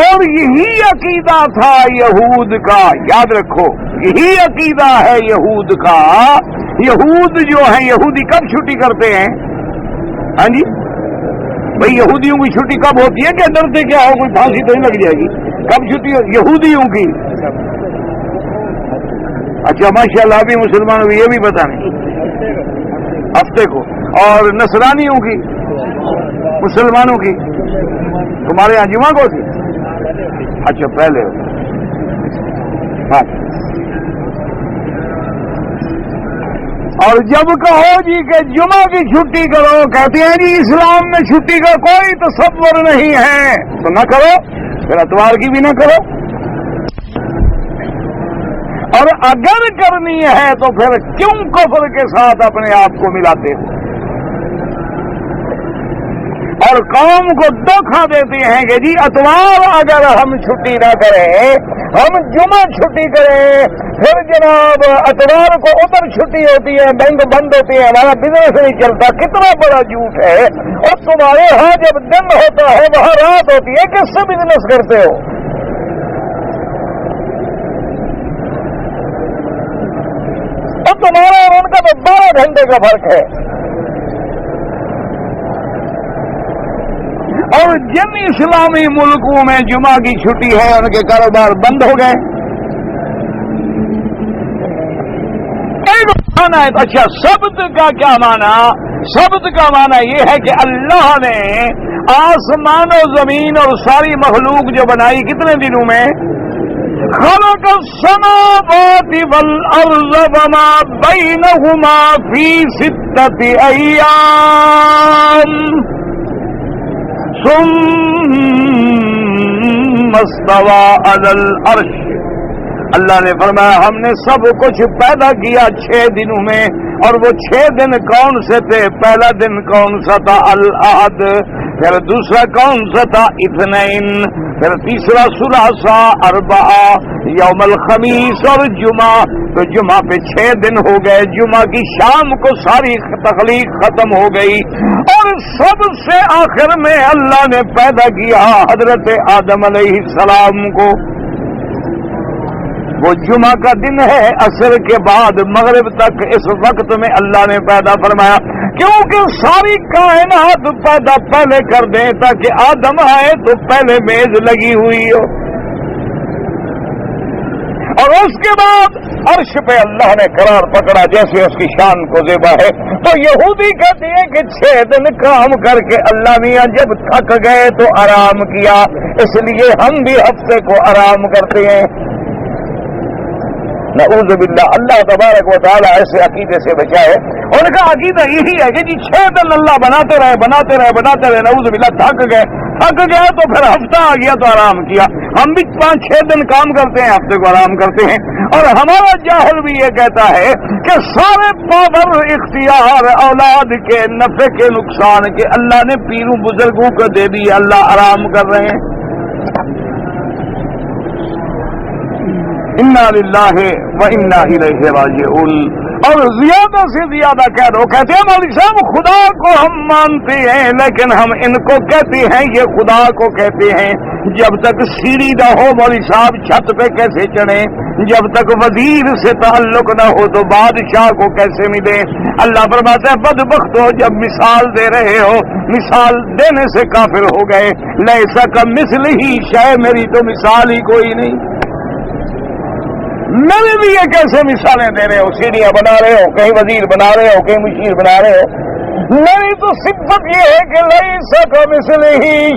اور یہی عقیدہ تھا یہود کا، یاد رکھو، یہی عقیدہ ہے یہود کا۔ یہود جو ہیں، یہودی کب چھٹی کرتے ہیں؟ ہاں جی بھئی، یہودیوں کی چھٹی کب ہوتی ہے؟ کہ ڈرتے کیا ہو کوئی پھانسی تو نہیں لگ جائے گی؟ کب چھٹی ہو یہودیوں کی؟ اچھا ماشاءاللہ، ابھی مسلمانوں کو یہ بھی پتہ نہیں، ہفتے کو۔ اور نصرانیوں کی، مسلمانوں کی، تمہارے یہاں جمعہ کو تھی؟ اچھا پہلے ہاں۔ اور جب کہو جی کہ جمعہ کی چھٹی کرو، کہتے ہیں جی اسلام میں چھٹی کا کوئی تصور نہیں ہے، تو نہ کرو، پھر اتوار کی بھی نہ کرو۔ اور اگر کرنی ہے تو پھر کیوں کفر کے ساتھ اپنے آپ کو ملاتے ہو اور قوم کو دھوکہ دیتے ہیں کہ جی اتوار اگر ہم چھٹی نہ کریں، ہم جمعہ چھٹی کریں، پھر جناب اتوار کو ادھر چھٹی ہوتی ہے، بینک بند ہوتی ہے، ہمارا بزنس نہیں چلتا۔ کتنا بڑا جھوٹ ہے۔ اور تمہارے ہاں جب دن ہوتا ہے وہاں رات ہوتی ہے، کس سے بزنس کرتے ہو؟ اور تمہارا اور ان کا تو 12 گھنٹے کا فرق ہے۔ اور جن اسلامی ملکوں میں جمعہ کی چھٹی ہے ان کے کاروبار بند ہو گئے۔ ایک معنی ہے، اچھا سبت کا کیا معنی؟ سبت کا معنی یہ ہے کہ اللہ نے آسمان و زمین اور ساری مخلوق جو بنائی کتنے دنوں میں؟ خلق السماوات والارض وما بینہما فی 6 ایام ثم استوى علی العرش۔ اللہ نے فرمایا ہم نے سب کچھ پیدا کیا 6 دنوں میں، اور وہ 6 دن کون سے تھے؟ پہلا دن کون سا تھا؟ الاحد، پھر دوسرا کون سا تھا؟ اثنین، پھر تیسرا ثلاثا، اربعہ، یوم الخمیس اور جمعہ۔ تو جمعہ پہ 6 دن ہو گئے، جمعہ کی شام کو ساری تخلیق ختم ہو گئی، اور سب سے آخر میں اللہ نے پیدا کیا حضرت آدم علیہ السلام کو۔ وہ جمعہ کا دن ہے، عصر کے بعد مغرب تک، اس وقت میں اللہ نے پیدا فرمایا، کیونکہ ساری کائنات پیدا پہلے کر دیں تاکہ آدم آئے تو پہلے میز لگی ہوئی ہو، اور اس کے بعد عرش پہ اللہ نے قرار پکڑا جیسے اس کی شان کو زیبا ہے۔ تو یہودی کہتے ہیں کہ 6 دن کام کر کے اللہ میاں جب تھک گئے تو آرام کیا، اس لیے ہم بھی ہفتے کو آرام کرتے ہیں۔ نعوذ باللہ، اللہ تبارک و تعالیٰ ایسے عقیدے سے بچائے۔ ان کا عقیدہ یہی ہے کہ جی 6 دن اللہ بناتے رہے، نعوذ باللہ تھک گئے تو پھر ہفتہ آ گیا تو آرام کیا۔ ہم بھی 5-6 دن کام کرتے ہیں، ہفتے کو آرام کرتے ہیں۔ اور ہمارا جاہل بھی یہ کہتا ہے کہ سارے پاور اختیار اولاد کے نفع کے نقصان کے اللہ نے پیروں بزرگوں کو دے دی، اللہ آرام کر رہے ہیں۔ انا للہ و انا الیہ راجعون۔ اور زیادہ سے زیادہ کہہ دو، کہتے ہیں مولوی صاحب خدا کو ہم مانتے ہیں لیکن ہم ان کو کہتے ہیں، یہ خدا کو کہتے ہیں۔ جب تک سیڑھی نہ ہو مولوی صاحب چھت پہ کیسے چڑھیں؟ جب تک وزیر سے تعلق نہ ہو تو بادشاہ کو کیسے ملے؟ اللہ فرماتا ہے بدبخت ہو، جب مثال دے رہے ہو مثال دینے سے کافر ہو گئے۔ لیسا کمثلہ شیء، میری تو مثال ہی کوئی نہیں۔ میرے بھی یہ کیسے مثالیں دے رہے ہو؟ سیڑھیاں بنا رہے ہو، کہیں وزیر بنا رہے ہو، کہیں مشیر بنا رہے ہو۔ میری تو صفت یہ ہے کہ لیسا کمثلہ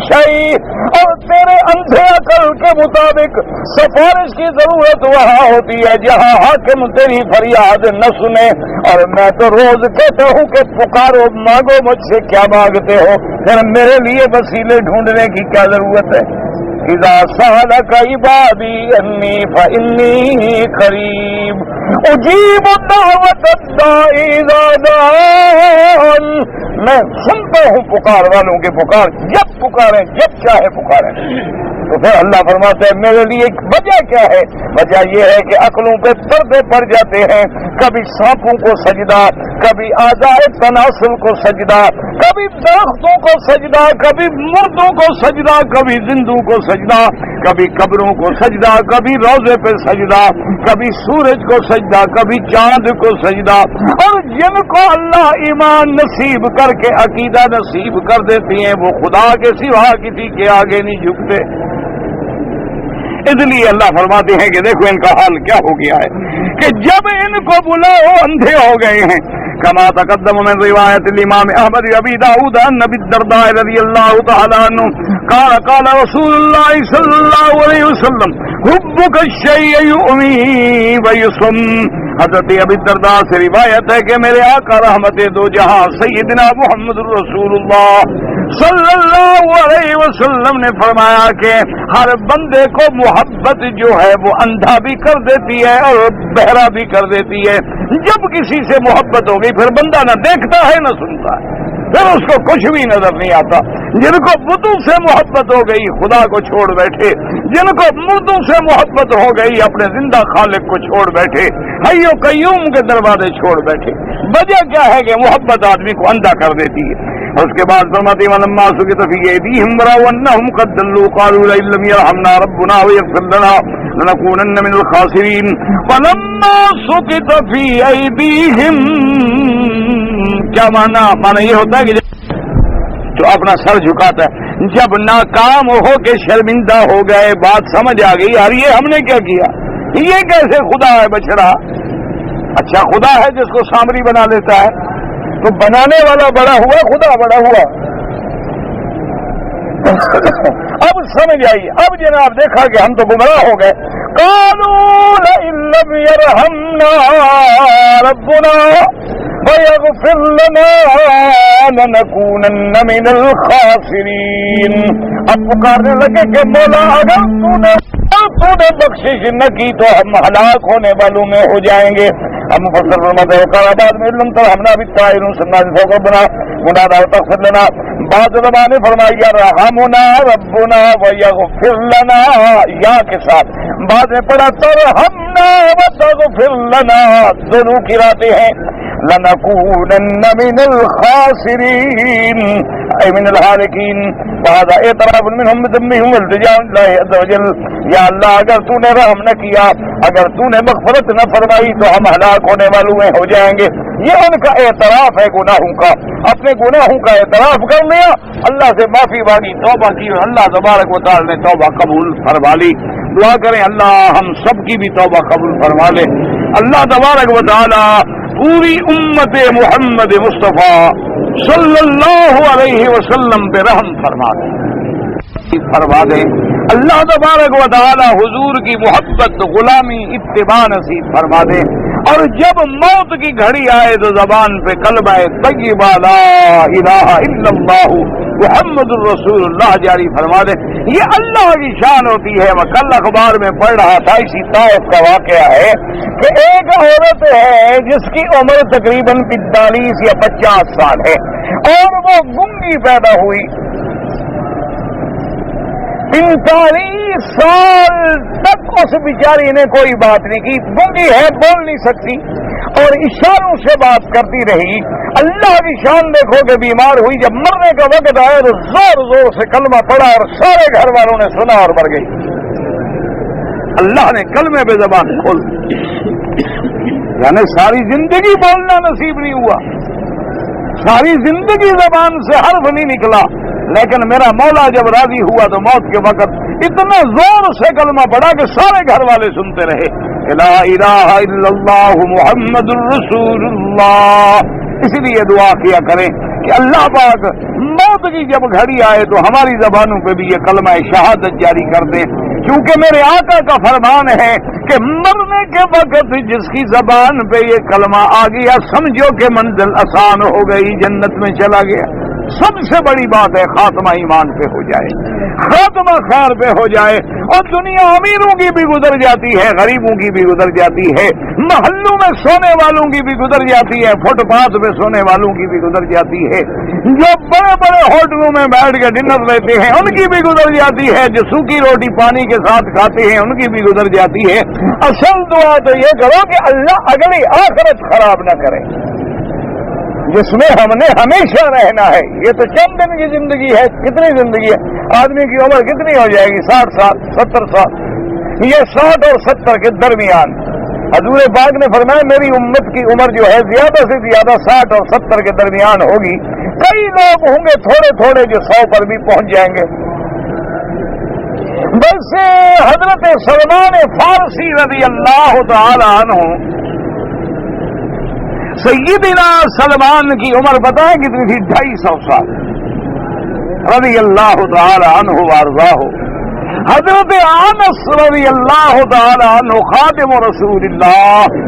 شیء، اور تیرے اندھے عقل کے مطابق سفارش کی ضرورت وہاں ہوتی ہے جہاں حاکم تیری فریاد نہ سنے۔ اور میں تو روز کہتا ہوں کہ پکارو، مانگو، مجھ سے کیا مانگتے ہو؟ پھر میرے لیے وسیلے ڈھونڈنے کی کیا ضرورت ہے؟ اذا سالك عبادی انی فانی قریب اجیب دعوت الداعی اذا دعان. میں سنتا ہوں پکار والوں کے پکار، جب پکاریں جب چاہے پکاریں. تو پھر اللہ فرماتا ہے میرے لیے وجہ کیا ہے؟ وجہ یہ ہے کہ عقلوں پہ پردے پڑ جاتے ہیں، کبھی سانپوں کو سجدہ، کبھی اعضائے تناسل کو سجدہ، کبھی درختوں کو سجدہ، کبھی مردوں کو سجدہ، کبھی زندوں کو سجدہ، کبھی قبروں کو سجدہ، کبھی روزے پہ سجدہ، کبھی سورج کو سجدہ، کبھی چاند کو سجدہ. اور جن کو اللہ ایمان نصیب کر کے عقیدہ نصیب کر دیتی ہیں وہ خدا کے سوا کسی کے آگے نہیں جھکتے. اس لیے اللہ فرماتے ہیں کہ دیکھو ان کا حال کیا ہو گیا ہے کہ جب ان کو بلاؤ اندھے ہو گئے ہیں. کما تقدم من روایت الامام احمد ابی داؤد عن ابی الدرداء رضی اللہ تعالی عنہ قال قال رسول اللہ صلی اللہ علیہ وسلم حبک الشیء یؤمی ویسم. حضرت ابی الدرداء سے روایت ہے کہ میرے آقا رحمت دو جہاں سیدنا محمد رسول اللہ صلی اللہ علیہ وسلم نے فرمایا کہ ہر بندے کو محبت جو ہے وہ اندھا بھی کر دیتی ہے اور بہرا بھی کر دیتی ہے. جب کسی سے محبت ہو گئی پھر بندہ نہ دیکھتا ہے نہ سنتا ہے، پھر اس کو کچھ بھی نظر نہیں آتا. جن کو بتوں سے محبت ہو گئی خدا کو چھوڑ بیٹھے، جن کو مردوں سے محبت ہو گئی اپنے زندہ خالق کو چھوڑ بیٹھے، حی و قیوم کے دروازے چھوڑ بیٹھے. وجہ کیا ہے کہ محبت آدمی کو اندھا کر دیتی ہے. اور اس کے بعد فرماتے ہیں ولما سکت فی ایدیہم ورأوا انہم قد ضلوا قالوا لئن لم یرحمنا ربنا ویغفر لنا لنکونن من الخاسرین. ولما سکت فی ایدیہم کیا معنی یہ ہوتا ہے کہ جو اپنا سر جھکاتا ہے جب ناکام ہو کے شرمندہ ہو گئے، بات سمجھ آ گئی یار یہ ہم نے کیا کیا، یہ کیسے خدا ہے بچڑا. اچھا خدا ہے جس کو سامری بنا لیتا ہے تو بنانے والا بڑا ہوا خدا بڑا ہوا. اب سمجھ آئی، اب جناب دیکھا کہ ہم تو گمراہ ہو گئے. قالوا لئن لم يرحمنا ربنا ويغفر لنا لنكونن من الخاسرین. اب پکارنے لگے کہ مولا اگر تو نے بخشش نہ کی تو ہم ہلاک ہونے والوں میں ہو جائیں گے. ہم مفسر فرماتے ہیں قال بعد میں لم ترحمنا بالطائر سننا ربنا منادى تغفر لنا. بعض علماء نے فرمایا یرحمنا ربنا ویغفر لنا یا کے ساتھ، بعد میں پڑھا ترحمنا وتغفر لنا، دونوں کی راتے ہیں. لنکونن من الخاسرین اے من الحالکین. وهذا اعتراف منهم بذنبهم والتجاء الله عز وجل. یا اللہ اگر تو نے رحم نہ کیا، اگر تو نے مغفرت نہ فرمائی تو ہم ہلاک ہونے والوں میں ہو جائیں گے. یہ ان کا اعتراف ہے گناہوں کا، اپنے گناہوں کا اعتراف کر لیا، اللہ سے معافی مانگی، توبہ کی اور اللہ تبارک و تعالی نے توبہ قبول فرما لی. دعا کریں اللہ ہم سب کی بھی توبہ قبول فرما لے. اللہ تبارک و تعالی پوری امت محمد مصطفیٰ صلی اللہ علیہ وسلم پہ رحم فرما دے. اللہ تبارک و تعالی حضور کی محبت غلامی اتباع نصیب فرما دے. اور جب موت کی گھڑی آئے تو زبان پہ کلمہ طیبہ لا الہ الا اللہ محمد الرسول اللہ جاری فرما دے. یہ اللہ کی شان ہوتی ہے. میں کل اخبار میں پڑھ رہا تھا اسی طائف کا واقعہ ہے کہ ایک عورت ہے جس کی عمر تقریباً 45 یا 50 سال ہے اور وہ گنگی پیدا ہوئی. 45 سال تک اس بیچاری نے کوئی بات نہیں کی، گنگی ہے بول نہیں سکتی اور اشاروں سے بات کرتی رہی. اللہ کی شان دیکھو کہ بیمار ہوئی، جب مرنے کا وقت آیا تو زور زور سے کلمہ پڑھا اور سارے گھر والوں نے سنا اور مر گئی. اللہ نے کلمے پہ زبان کھول دی، یعنی ساری زندگی بولنا نصیب نہیں ہوا، ساری زندگی زبان سے حرف نہیں نکلا، لیکن میرا مولا جب راضی ہوا تو موت کے وقت اتنا زور سے کلمہ پڑھا کہ سارے گھر والے سنتے رہے لا الہ الا اللہ محمد الرسول اللہ. اسی لیے دعا کیا کریں کہ اللہ پاک موت کی جب گھڑی آئے تو ہماری زبانوں پہ بھی یہ کلمہ شہادت جاری کر دے، کیونکہ میرے آقا کا فرمان ہے کہ مرنے کے وقت جس کی زبان پہ یہ کلمہ آ گیا سمجھو کہ منزل آسان ہو گئی، جنت میں چلا گیا. سب سے بڑی بات ہے خاتمہ ایمان پہ ہو جائے، خاتمہ خیر پہ ہو جائے، اور دنیا امیروں کی بھی گزر جاتی ہے، غریبوں کی بھی گزر جاتی ہے، محلوں میں سونے والوں کی بھی گزر جاتی ہے، فٹ پاتھ پہ سونے والوں کی بھی گزر جاتی ہے، جو بڑے بڑے ہوٹلوں میں بیٹھ کے ڈنر لیتے ہیں ان کی بھی گزر جاتی ہے، جو سوکھی روٹی پانی کے ساتھ کھاتے ہیں ان کی بھی گزر جاتی ہے۔ اصل دعا تو یہ کرو کہ اللہ اگلی آخرت خراب نہ کرے، جس میں ہم نے ہمیشہ رہنا ہے۔ یہ تو چند دن کی زندگی ہے، کتنی زندگی ہے؟ آدمی کی عمر کتنی ہو جائے گی؟ 60 سال، 70 سال، یہ 60 اور 70 کے درمیان۔ حضور پاک نے فرمایا میری امت کی عمر جو ہے زیادہ سے زیادہ 60 اور 70 کے درمیان ہوگی۔ کئی لوگ ہوں گے تھوڑے تھوڑے جو 100 پر بھی پہنچ جائیں گے۔ بس حضرت سلمان فارسی رضی اللہ تعالی عنہ، سیدنا سلمان کی عمر پتہ ہے کتنی تھی؟ 250 سال رضی اللہ تعالی عنہ وارضاہ۔ حضرت انس رضی اللہ تعالی عنہ خادم رسول اللہ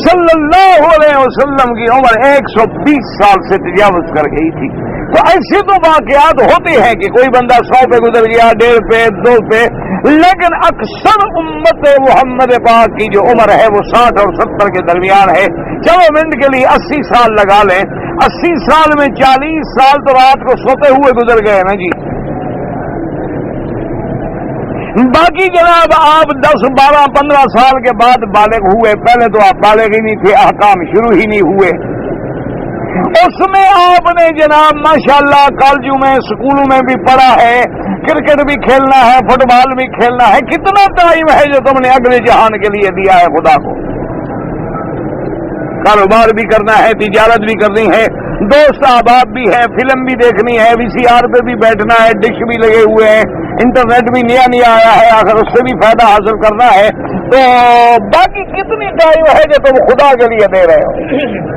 صلی اللہ علیہ وسلم کی عمر 120 سال سے تجاوز کر گئی تھی۔ تو ایسے تو واقعات ہوتے ہیں کہ کوئی بندہ 100 پہ گزر گیا، 150 پہ، 2 پہ، لیکن اکثر امت محمد پاک کی جو عمر ہے وہ 60 اور 70 کے درمیان ہے۔ چلو منٹ کے لیے 80 سال لگا لیں، 80 سال میں 40 سال تو رات کو سوتے ہوئے گزر گئے نا جی۔ باقی جناب آپ 10 12 15 سال کے بعد بالغ ہوئے، پہلے تو آپ بالغ ہی نہیں تھے، احکام شروع ہی نہیں ہوئے۔ اس میں آپ نے جناب ماشاءاللہ کالجوں میں اسکولوں میں بھی پڑھا ہے، کرکٹ بھی کھیلنا ہے، فٹ بال بھی کھیلنا ہے، کتنا ٹائم ہے جو تم نے اگلے جہان کے لیے دیا ہے خدا کو۔ کاروبار بھی کرنا ہے، تجارت بھی کرنی ہے، دوست احباب بھی ہے، فلم بھی دیکھنی ہے، VCR پہ بھی بیٹھنا ہے، ڈش بھی لگے ہوئے ہیں، انٹرنیٹ بھی نیا آیا ہے، آخر اس سے بھی فائدہ حاصل کرنا ہے۔ تو باقی کتنی ٹائم ہے جو تم خدا کے لیے دے رہے ہو؟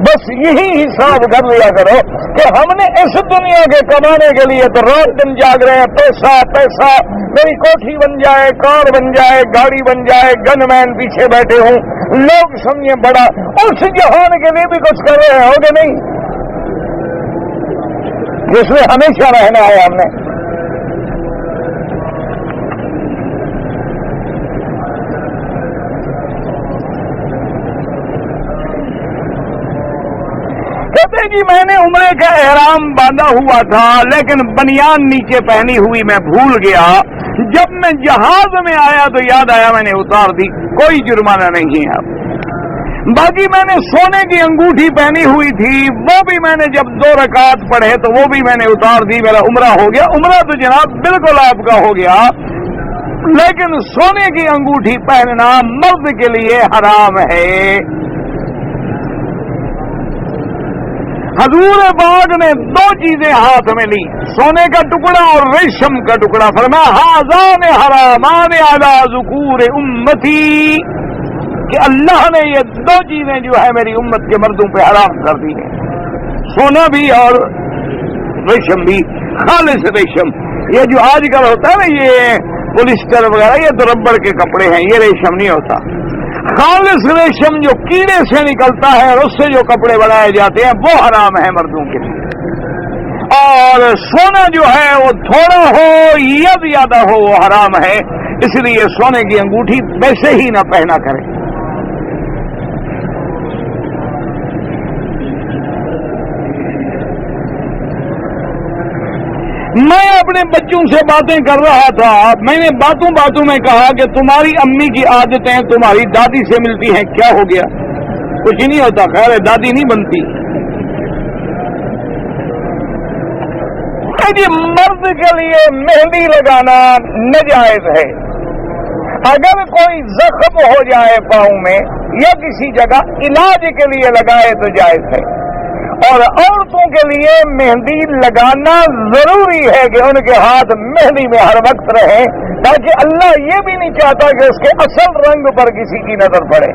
بس یہی حساب کر لیا کرو کہ ہم نے اس دنیا کے کمانے کے لیے تو رات دن جاگ رہے ہیں، پیسہ پیسہ، میری کوٹھی بن جائے، کار بن جائے، گاڑی بن جائے، گن مین پیچھے بیٹھے ہوں، لوگ سمجھیں بڑا۔ اس جہان کے لیے بھی کچھ کر رہے ہو کہ نہیں جس میں ہمیشہ رہنا ہے ہم نے؟ کہتے جی میں نے عمرے کا احرام باندھا ہوا تھا لیکن بنیان نیچے پہنی ہوئی میں بھول گیا، جب میں جہاز میں آیا تو یاد آیا میں نے اتار دی، کوئی جرمانہ نہیں ہے اب۔ باقی میں نے سونے کی انگوٹھی پہنی ہوئی تھی، وہ بھی میں نے جب 2 رکعت پڑھے تو وہ بھی میں نے اتار دی، میرا عمرہ ہو گیا۔ عمرہ تو جناب بالکل آپ کا ہو گیا، لیکن سونے کی انگوٹھی پہننا مرد کے لیے حرام ہے۔ حضور پاک نے 2 چیزیں ہاتھ میں لی، سونے کا ٹکڑا اور ریشم کا ٹکڑا، فرمایا ہذان حرامان علی ذکور امتی، کہ اللہ نے یہ 2 چیزیں جو ہے میری امت کے مردوں پہ حرام کر دی ہیں، سونا بھی اور ریشم بھی، خالص ریشم۔ یہ جو آج کل ہوتا ہے نا یہ پولیسٹر وغیرہ، یہ تو ربڑ کے کپڑے ہیں، یہ ریشم نہیں ہوتا۔ خالص ریشم جو کیڑے سے نکلتا ہے اور اس سے جو کپڑے بنائے جاتے ہیں وہ حرام ہے مردوں کے لیے، اور سونا جو ہے وہ تھوڑا ہو یا زیادہ ہو وہ حرام ہے، اس لیے سونے کی انگوٹھی ویسے ہی نہ پہنا کرے۔ میں اپنے بچوں سے باتیں کر رہا تھا، میں نے باتوں میں کہا کہ تمہاری امی کی عادتیں تمہاری دادی سے ملتی ہیں، کیا ہو گیا؟ کچھ نہیں ہوتا، خیر ہے دادی نہیں بنتی۔ جی مرد کے لیے مہندی لگانا ناجائز ہے، اگر کوئی زخم ہو جائے پاؤں میں یا کسی جگہ علاج کے لیے لگائے تو جائز ہے، اور عورتوں کے لیے مہندی لگانا ضروری ہے کہ ان کے ہاتھ مہندی میں ہر وقت رہے، تاکہ اللہ یہ بھی نہیں چاہتا کہ اس کے اصل رنگ پر کسی کی نظر پڑے۔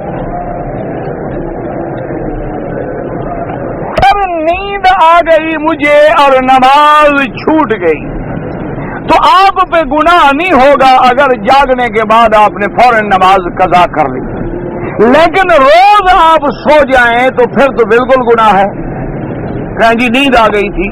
پر نیند آ گئی مجھے اور نماز چھوٹ گئی تو آپ پہ گناہ نہیں ہوگا اگر جاگنے کے بعد آپ نے فوراً نماز قضا کر لی، لیکن روز آپ سو جائیں تو پھر تو بالکل گناہ ہے۔ جی نیند آ گئی تھی.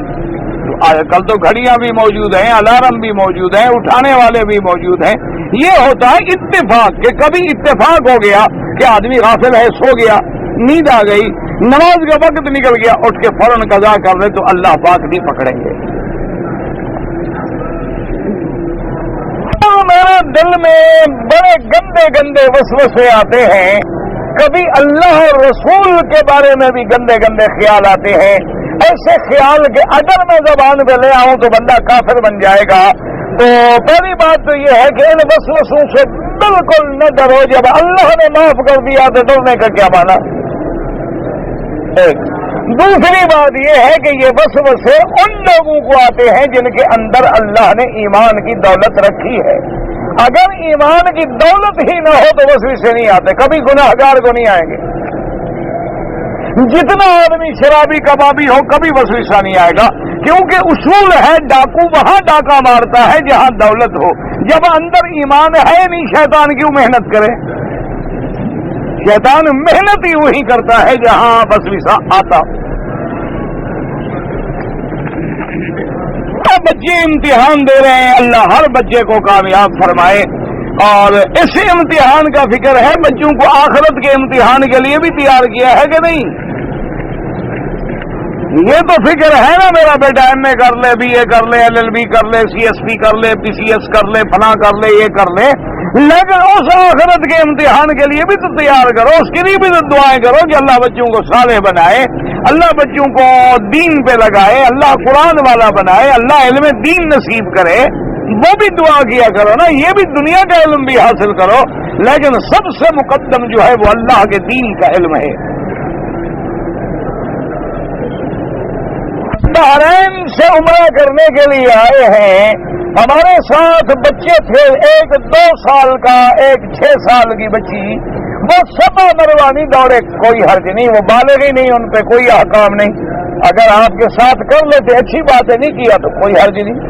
کل تو گھڑیاں بھی موجود ہیں, الارم بھی موجود ہیں, اٹھانے والے بھی موجود ہیں. یہ ہوتا ہے اتفاق کہ کبھی اتفاق ہو گیا کہ آدمی غافل ہے, سو گیا, نیند آ گئی, نماز کا وقت نکل گیا, اٹھ کے فوراً قضا کر لے تو اللہ پاک نہیں پکڑیں گے. میرے دل میں بڑے گندے گندے وسوسے آتے ہیں, کبھی اللہ اور رسول کے بارے میں بھی گندے گندے خیال آتے ہیں. ایسے خیال کہ اگر میں زبان پہ لے آؤں تو بندہ کافر بن جائے گا. تو پہلی بات تو یہ ہے کہ ان وسوسوں سے بالکل نہ ڈرو. جب اللہ نے معاف کر دیا تو ڈرنے کا کیا مانا؟ ایک دوسری بات یہ ہے کہ یہ وسوسے ان لوگوں کو آتے ہیں جن کے اندر اللہ نے ایمان کی دولت رکھی ہے. اگر ایمان کی دولت ہی نہ ہو تو وسوسے نہیں آتے, کبھی گناہگار کو نہیں آئیں گے. جتنا آدمی شرابی کبابی ہو کبھی وسوسہ نہیں آئے گا, کیونکہ اصول ہے ڈاکو وہاں ڈاکہ مارتا ہے جہاں دولت ہو. جب اندر ایمان ہے نہیں, شیطان کیوں محنت کرے؟ شیطان محنت ہی وہی کرتا ہے جہاں وسوسہ آتا. بچے امتحان دے رہے ہیں, اللہ ہر بچے کو کامیاب فرمائے. اور اس امتحان کا فکر ہے, بچوں کو آخرت کے امتحان کے لیے بھی تیار کیا ہے کہ نہیں؟ یہ تو فکر ہے نا, میرا بیٹا ایم اے کر لے, بی اے کر لے, ایل ایل بی کر لے, سی ایس پی کر لے, پی سی ایس کر لے, فلاں کر لے, یہ کر لے. لیکن اس آخرت کے امتحان کے لیے بھی تو تیار کرو, اس کے لیے بھی تو دعائیں کرو کہ اللہ بچوں کو صالح بنائے, اللہ بچوں کو دین پہ لگائے, اللہ قرآن والا بنائے, اللہ علم دین نصیب کرے. وہ بھی دعا کیا کرو نا. یہ بھی دنیا کا علم بھی حاصل کرو, لیکن سب سے مقدم جو ہے وہ اللہ کے دین کا علم ہے. بحرین سے عمرہ کرنے کے لیے آئے ہیں, ہمارے ساتھ بچے تھے, ایک 2 سال کا, ایک 6 سال کی بچی. وہ صفا مروا نہیں دوڑے, کوئی حرج نہیں, وہ بالغ ہی نہیں, ان پہ کوئی احکام نہیں. اگر آپ کے ساتھ کر لیتے اچھی بات ہے, نہیں کیا تو کوئی حرج نہیں.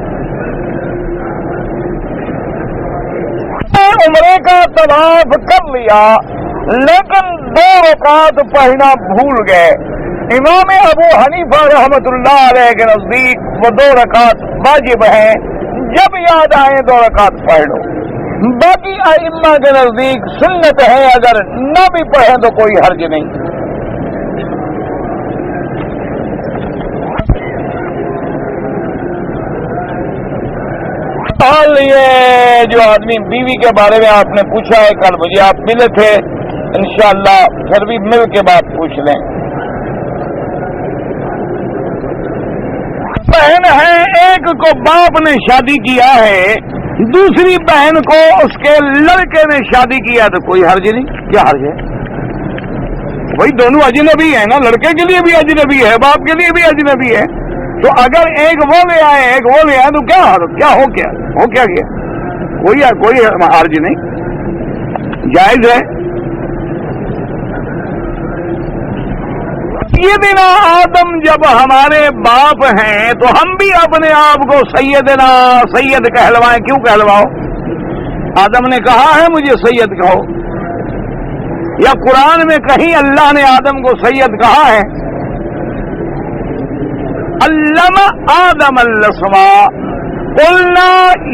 عمرے کا طواف کر لیا, لیکن 2 رکعت پڑھنا بھول گئے. امام ابو حنیفہ رحمۃ اللہ علیہ کے نزدیک وہ 2 رکعت واجب ہیں, جب یاد آئے 2 رکعت پڑھ لو. باقی ائمہ کے نزدیک سنت ہے, اگر نہ بھی پڑھیں تو کوئی حرج نہیں. یہ جو آدمی بیوی کے بارے میں آپ نے پوچھا ہے, کل مجھے آپ ملے تھے, انشاءاللہ پھر بھی مل کے بات پوچھ لیں. بہن ہے, ایک کو باپ نے شادی کیا ہے, دوسری بہن کو اس کے لڑکے نے شادی کیا, تو کوئی حرج نہیں. کیا حرج ہے؟ وہی دونوں اجنبی ہیں نا, لڑکے کے لیے بھی اجنبی ہے, باپ کے لیے بھی اجنبی ہے. تو اگر ایک وہ لے آئے ایک وہ لے آئے تو کیا ہو کیا کوئی حرج نہیں, جائز ہے. یہ دن آدم جب ہمارے باپ ہیں تو ہم بھی اپنے آپ کو سید کہلوائیں. کیوں کہلواؤ؟ آدم نے کہا ہے مجھے سید کہو, یا قرآن میں کہیں اللہ نے آدم کو سید کہا ہے؟ علم آدم الاسماء قلنا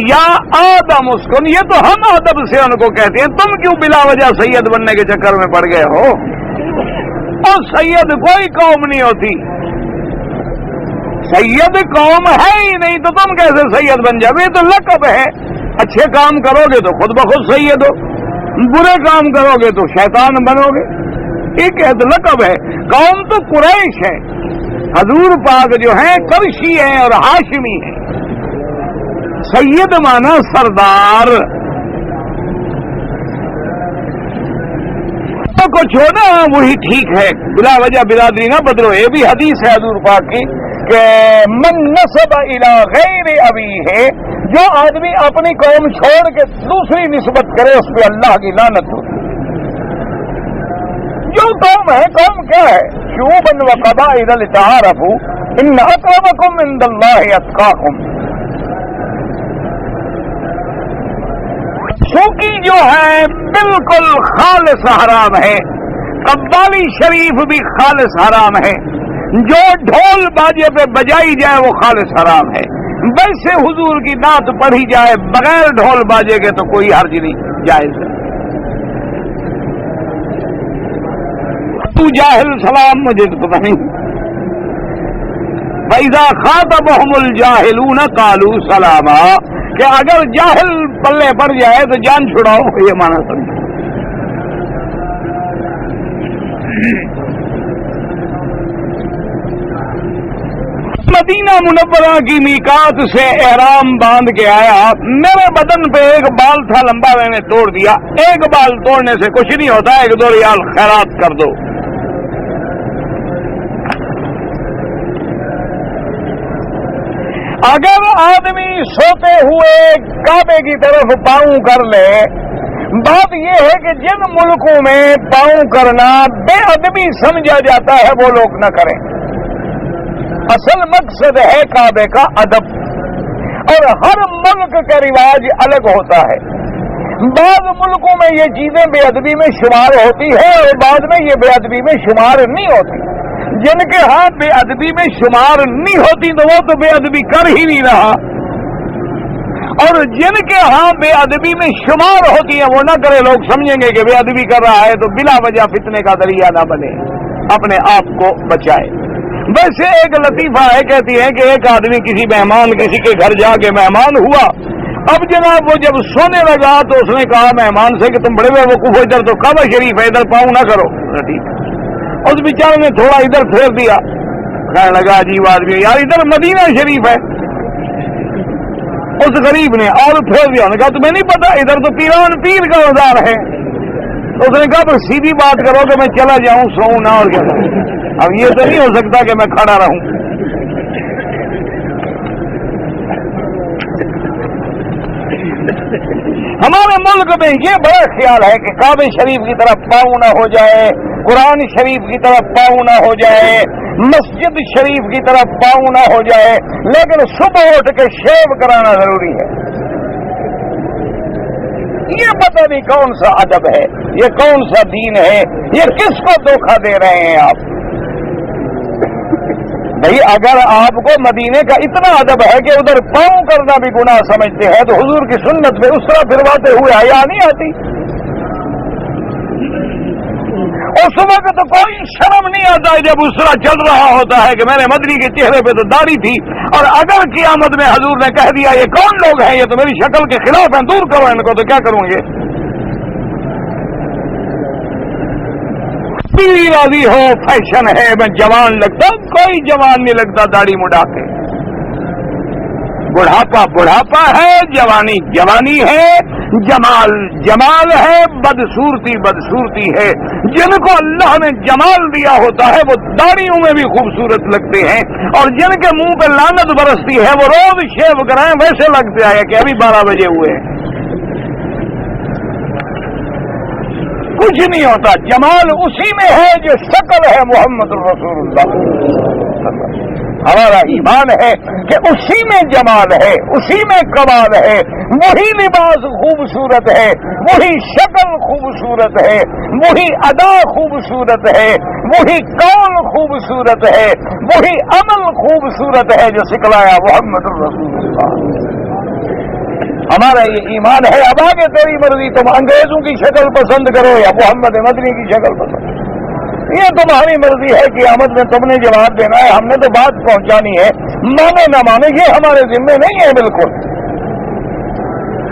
یا آدم اسکن. یہ تو ہم ادب سے ان کو کہتے ہیں, تم کیوں بلا وجہ سید بننے کے چکر میں پڑ گئے ہو؟ اور سید کوئی قوم نہیں ہوتی, سید قوم ہے ہی نہیں, تو تم کیسے سید بن جاؤ؟ یہ تو لقب ہے. اچھے کام کرو گے تو خود بخود سید ہو, برے کام کرو گے تو شیطان بنو گے. ایک لقب ہے. قوم تو قریش ہے, حضور پاک جو ہیں قرشی ہیں اور ہاشمی ہیں. سید مانا سردار. کو چھوڑنا وہی ٹھیک ہے, بلا وجہ برادری نہ بدلو. یہ بھی حدیث ہے حضور پاک کی کہ من نسب الی غیر ابیہ, جو آدمی اپنی قوم چھوڑ کے دوسری نسبت کرے اس پہ اللہ کی لعنت ہوتی. جو قوم ہے, قوم کیا ہے؟ شعوبا وقبائل لتعارفوا ان اقربکم عند اللہ اتقاکم. سوکی جو ہے بالکل خالص حرام ہے, قوالی شریف بھی خالص حرام ہے, جو ڈھول باجے پہ بجائی جائے وہ خالص حرام ہے. ویسے حضور کی نعت پڑھی جائے بغیر ڈھول باجے کے تو کوئی حرج نہیں، جائز ہے. تو جاہل سلام مجھے تو پتہ نہیں. فَإِذَا خَاطَبَهُمُ الْجَاهِلُونَ قَالُوا سَلَامًا، کہ اگر جاہل پلے پڑ جائے تو جان چھڑاؤ، یہ معنی سمجھو. مدینہ منورہ کی میقات سے احرام باندھ کے آیا، میرے بدن پہ ایک بال تھا لمبا، میں نے توڑ دیا. ایک بال توڑنے سے کچھ نہیں ہوتا، 1-2 ریال خیرات کر دو. اگر آدمی سوتے ہوئے کعبے کی طرف پاؤں کر لے، بات یہ ہے کہ جن ملکوں میں پاؤں کرنا بے ادبی سمجھا جاتا ہے وہ لوگ نہ کریں. اصل مقصد ہے کعبے کا ادب، اور ہر ملک کا رواج الگ ہوتا ہے. بعض ملکوں میں یہ چیزیں بے ادبی میں شمار ہوتی ہے اور بعض میں یہ بے ادبی میں شمار نہیں ہوتی. جن کے ہاں بے ادبی میں شمار نہیں ہوتی تو وہ تو بے ادبی کر ہی نہیں رہا، اور جن کے ہاں بے ادبی میں شمار ہوتی ہے وہ نہ کرے. لوگ سمجھیں گے کہ بے ادبی کر رہا ہے تو بلا وجہ فتنے کا ذریعہ نہ بنے، اپنے آپ کو بچائے. ویسے ایک لطیفہ ہے، کہتی ہے کہ ایک آدمی کسی کے گھر جا کے مہمان ہوا. اب جناب وہ جب سونے لگا تو اس نے کہا مہمان سے کہ تم بڑے بے وقوف ہو، ادھر تو کعبہ شریف ہے، ادھر پاؤں نہ کرو. ٹھیک. اس بیچارے نے تھوڑا ادھر پھیر دیا، کہنے لگا عجیب آدمی یار، ادھر مدینہ شریف ہے. اس غریب نے اور پھیر دیا، نے کہا تمہیں نہیں پتا ادھر تو پیران پیر کا مزار ہے. تو اس نے کہا پر سیدھی بات کرو کہ میں چلا جاؤں، سوؤں نہ، اور کیا کروں. اب یہ تو نہیں ہو سکتا کہ میں کھڑا رہوں. ہمارے ملک میں یہ بڑا خیال ہے کہ کعبہ شریف کی طرف پاؤں نہ ہو جائے، قرآن شریف کی طرف پاؤں نہ ہو جائے، مسجد شریف کی طرف پاؤں نہ ہو جائے، لیکن صبح اٹھ کے شیو کرانا ضروری ہے. یہ پتہ نہیں کون سا ادب ہے، یہ کون سا دین ہے، یہ کس کو دھوکہ دے رہے ہیں آپ. بھئی اگر آپ کو مدینے کا اتنا ادب ہے کہ ادھر پاؤں کرنا بھی گناہ سمجھتے ہیں تو حضور کی سنت میں اس طرح پھرواتے ہوئے حیا نہیں آتی. اس وقت تو کوئی شرم نہیں آتا ہے جب اس طرح چل رہا ہوتا ہے کہ میرے مدنی کے چہرے پہ تو داڑھی تھی، اور اگر قیامت میں حضور نے کہہ دیا یہ کون لوگ ہیں، یہ تو میری شکل کے خلاف ہیں، دور کرو ان کو، تو کیا کروں گے. بھی راضی ہو، فیشن ہے، میں جوان لگتا، کوئی جوان نہیں لگتا داڑھی مڈا کے. بڑھاپا بڑھاپا ہے، جوانی جوانی ہے، جمال جمال ہے، بدصورتی بدصورتی ہے. جن کو اللہ نے جمال دیا ہوتا ہے وہ داڑھیوں میں بھی خوبصورت لگتے ہیں، اور جن کے منہ پہ لعنت برستی ہے وہ روز شیو کرائیں ویسے لگتے ہیں کہ ابھی 12 بجے ہوئے ہیں. کچھ نہیں ہوتا. جمال اسی میں ہے جو شکل ہے محمد رسول اللہ. ہمارا ایمان ہے کہ اسی میں جمال ہے، اسی میں کمال ہے. وہی لباس خوبصورت ہے، وہی شکل خوبصورت ہے، وہی ادا خوبصورت ہے، وہی قول خوبصورت ہے، وہی عمل خوبصورت ہے جو سکھلایا محمد رسول اللہ. ہمارا یہ ایمان ہے. اب آگے تیری مرضی، تم انگریزوں کی شکل پسند کرو یا محمد مدنی کی شکل پسند، یہ تمہاری مرضی ہے. قیامت میں تم نے جواب دینا ہے، ہم نے تو بات پہنچانی ہے. مانے نہ مانے یہ ہمارے ذمے نہیں ہے. بالکل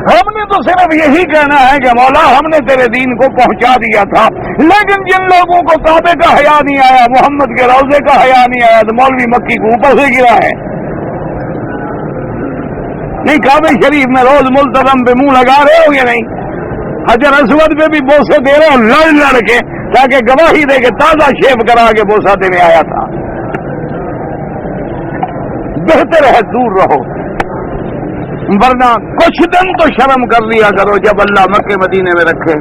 ہم نے تو صرف یہی کہنا ہے کہ مولا ہم نے تیرے دین کو پہنچا دیا تھا، لیکن جن لوگوں کو کعبے کا حیا نہیں آیا، محمد کے روضے کا حیا نہیں آیا، تو مولوی مکی کو اوپر سے گرا ہے. نہیں کعبہ شریف میں روز ملتزم پہ منہ لگا رہے ہو یا نہیں؟ حجر اسود پہ بھی بوسے دے رہے ہو لڑ لڑ کے، تاکہ گواہی دے کے تازہ شیو کرا کے بوسا دینے آیا تھا. بہتر ہے دور رہو، ورنہ کچھ دن تو شرم کر لیا کرو جب اللہ مکے مدینے میں رکھے،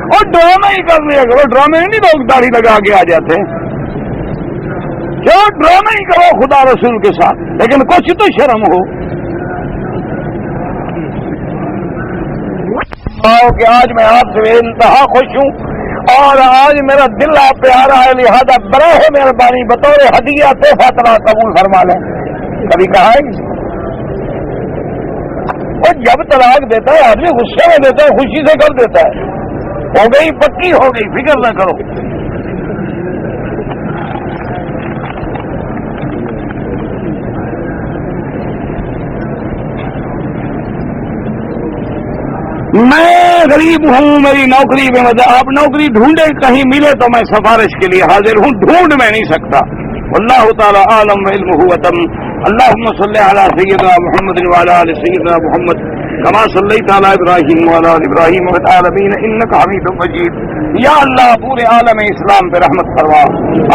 اور ڈرامہ ہی کر لیا کرو. ڈرامے نہیں لوگ داڑھی لگا کے آ جاتے، کیوں ڈرامہ ہی کرو خدا رسول کے ساتھ، لیکن کچھ تو شرم ہو. کہ آج میں آپ سے انتہا خوش ہوں اور آج میرا دل آپ پہ آ رہا ہے، لہذا براہ مہربانی بطور ہدیہ تحفہ طلاق قبول فرما لیں. کبھی کہا ہے کسی؟ اور جب طلاق دیتا ہے آدمی غصے میں دیتا ہے، خوشی سے کر دیتا ہے. ہو گئی پکی ہو گئی، فکر نہ کرو. میں غریب ہوں، میری نوکری میں مدد، آپ نوکری ڈھونڈے کہیں ملے تو میں سفارش کے لیے حاضر ہوں، ڈھونڈ میں نہیں سکتا. واللہ تعالی عالم علمہ وتم. اللہم صلی علی سیدنا محمد وعلی آل سیدنا محمد کما صلیت علی ابراہیم وعلی آل ابراہیم فی العالمین انک حمید مجید. یا اللہ پورے عالم اسلام پہ رحمت فرما،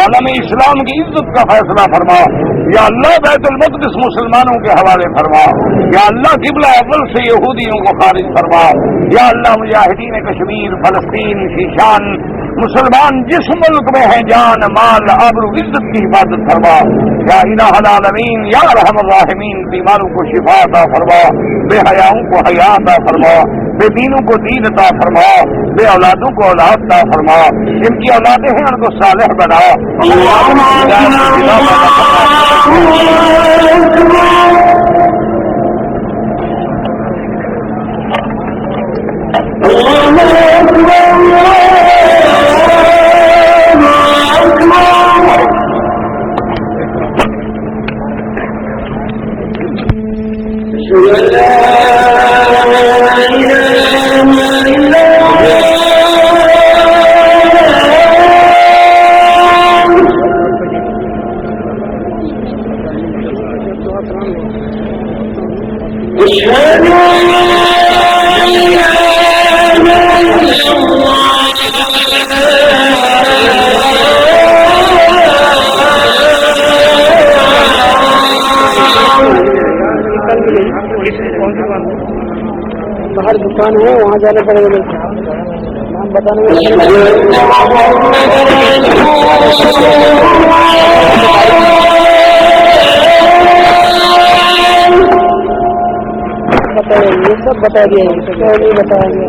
عالم اسلام کی عزت کا فیصلہ فرما. یا اللہ بیت المقدس مسلمانوں کے حوالے فرما. یا اللہ قبلہ اول سے یہودیوں کو خارج فرما. یا اللہ مجاہدین کشمیر، فلسطین، شیشان مسلمان جس ملک میں ہیں جان مال آبرو عزت کی حفاظت فرما. یا الہ العالمین یا ارحم الراحمین، بیماروں کو شفا عطا فرما، بے حیاؤں کو حیا عطا فرما، بے دینوں کو دین عطا فرما، بے اولادوں کو اولاد عطا فرما. جن کی اولادیں ہیں ان کو صالح بنا. باہر دکان ہے وہاں جانا پڑے گا، نام بتانے یہ سب بتا دیا نہیں بتایا گیا.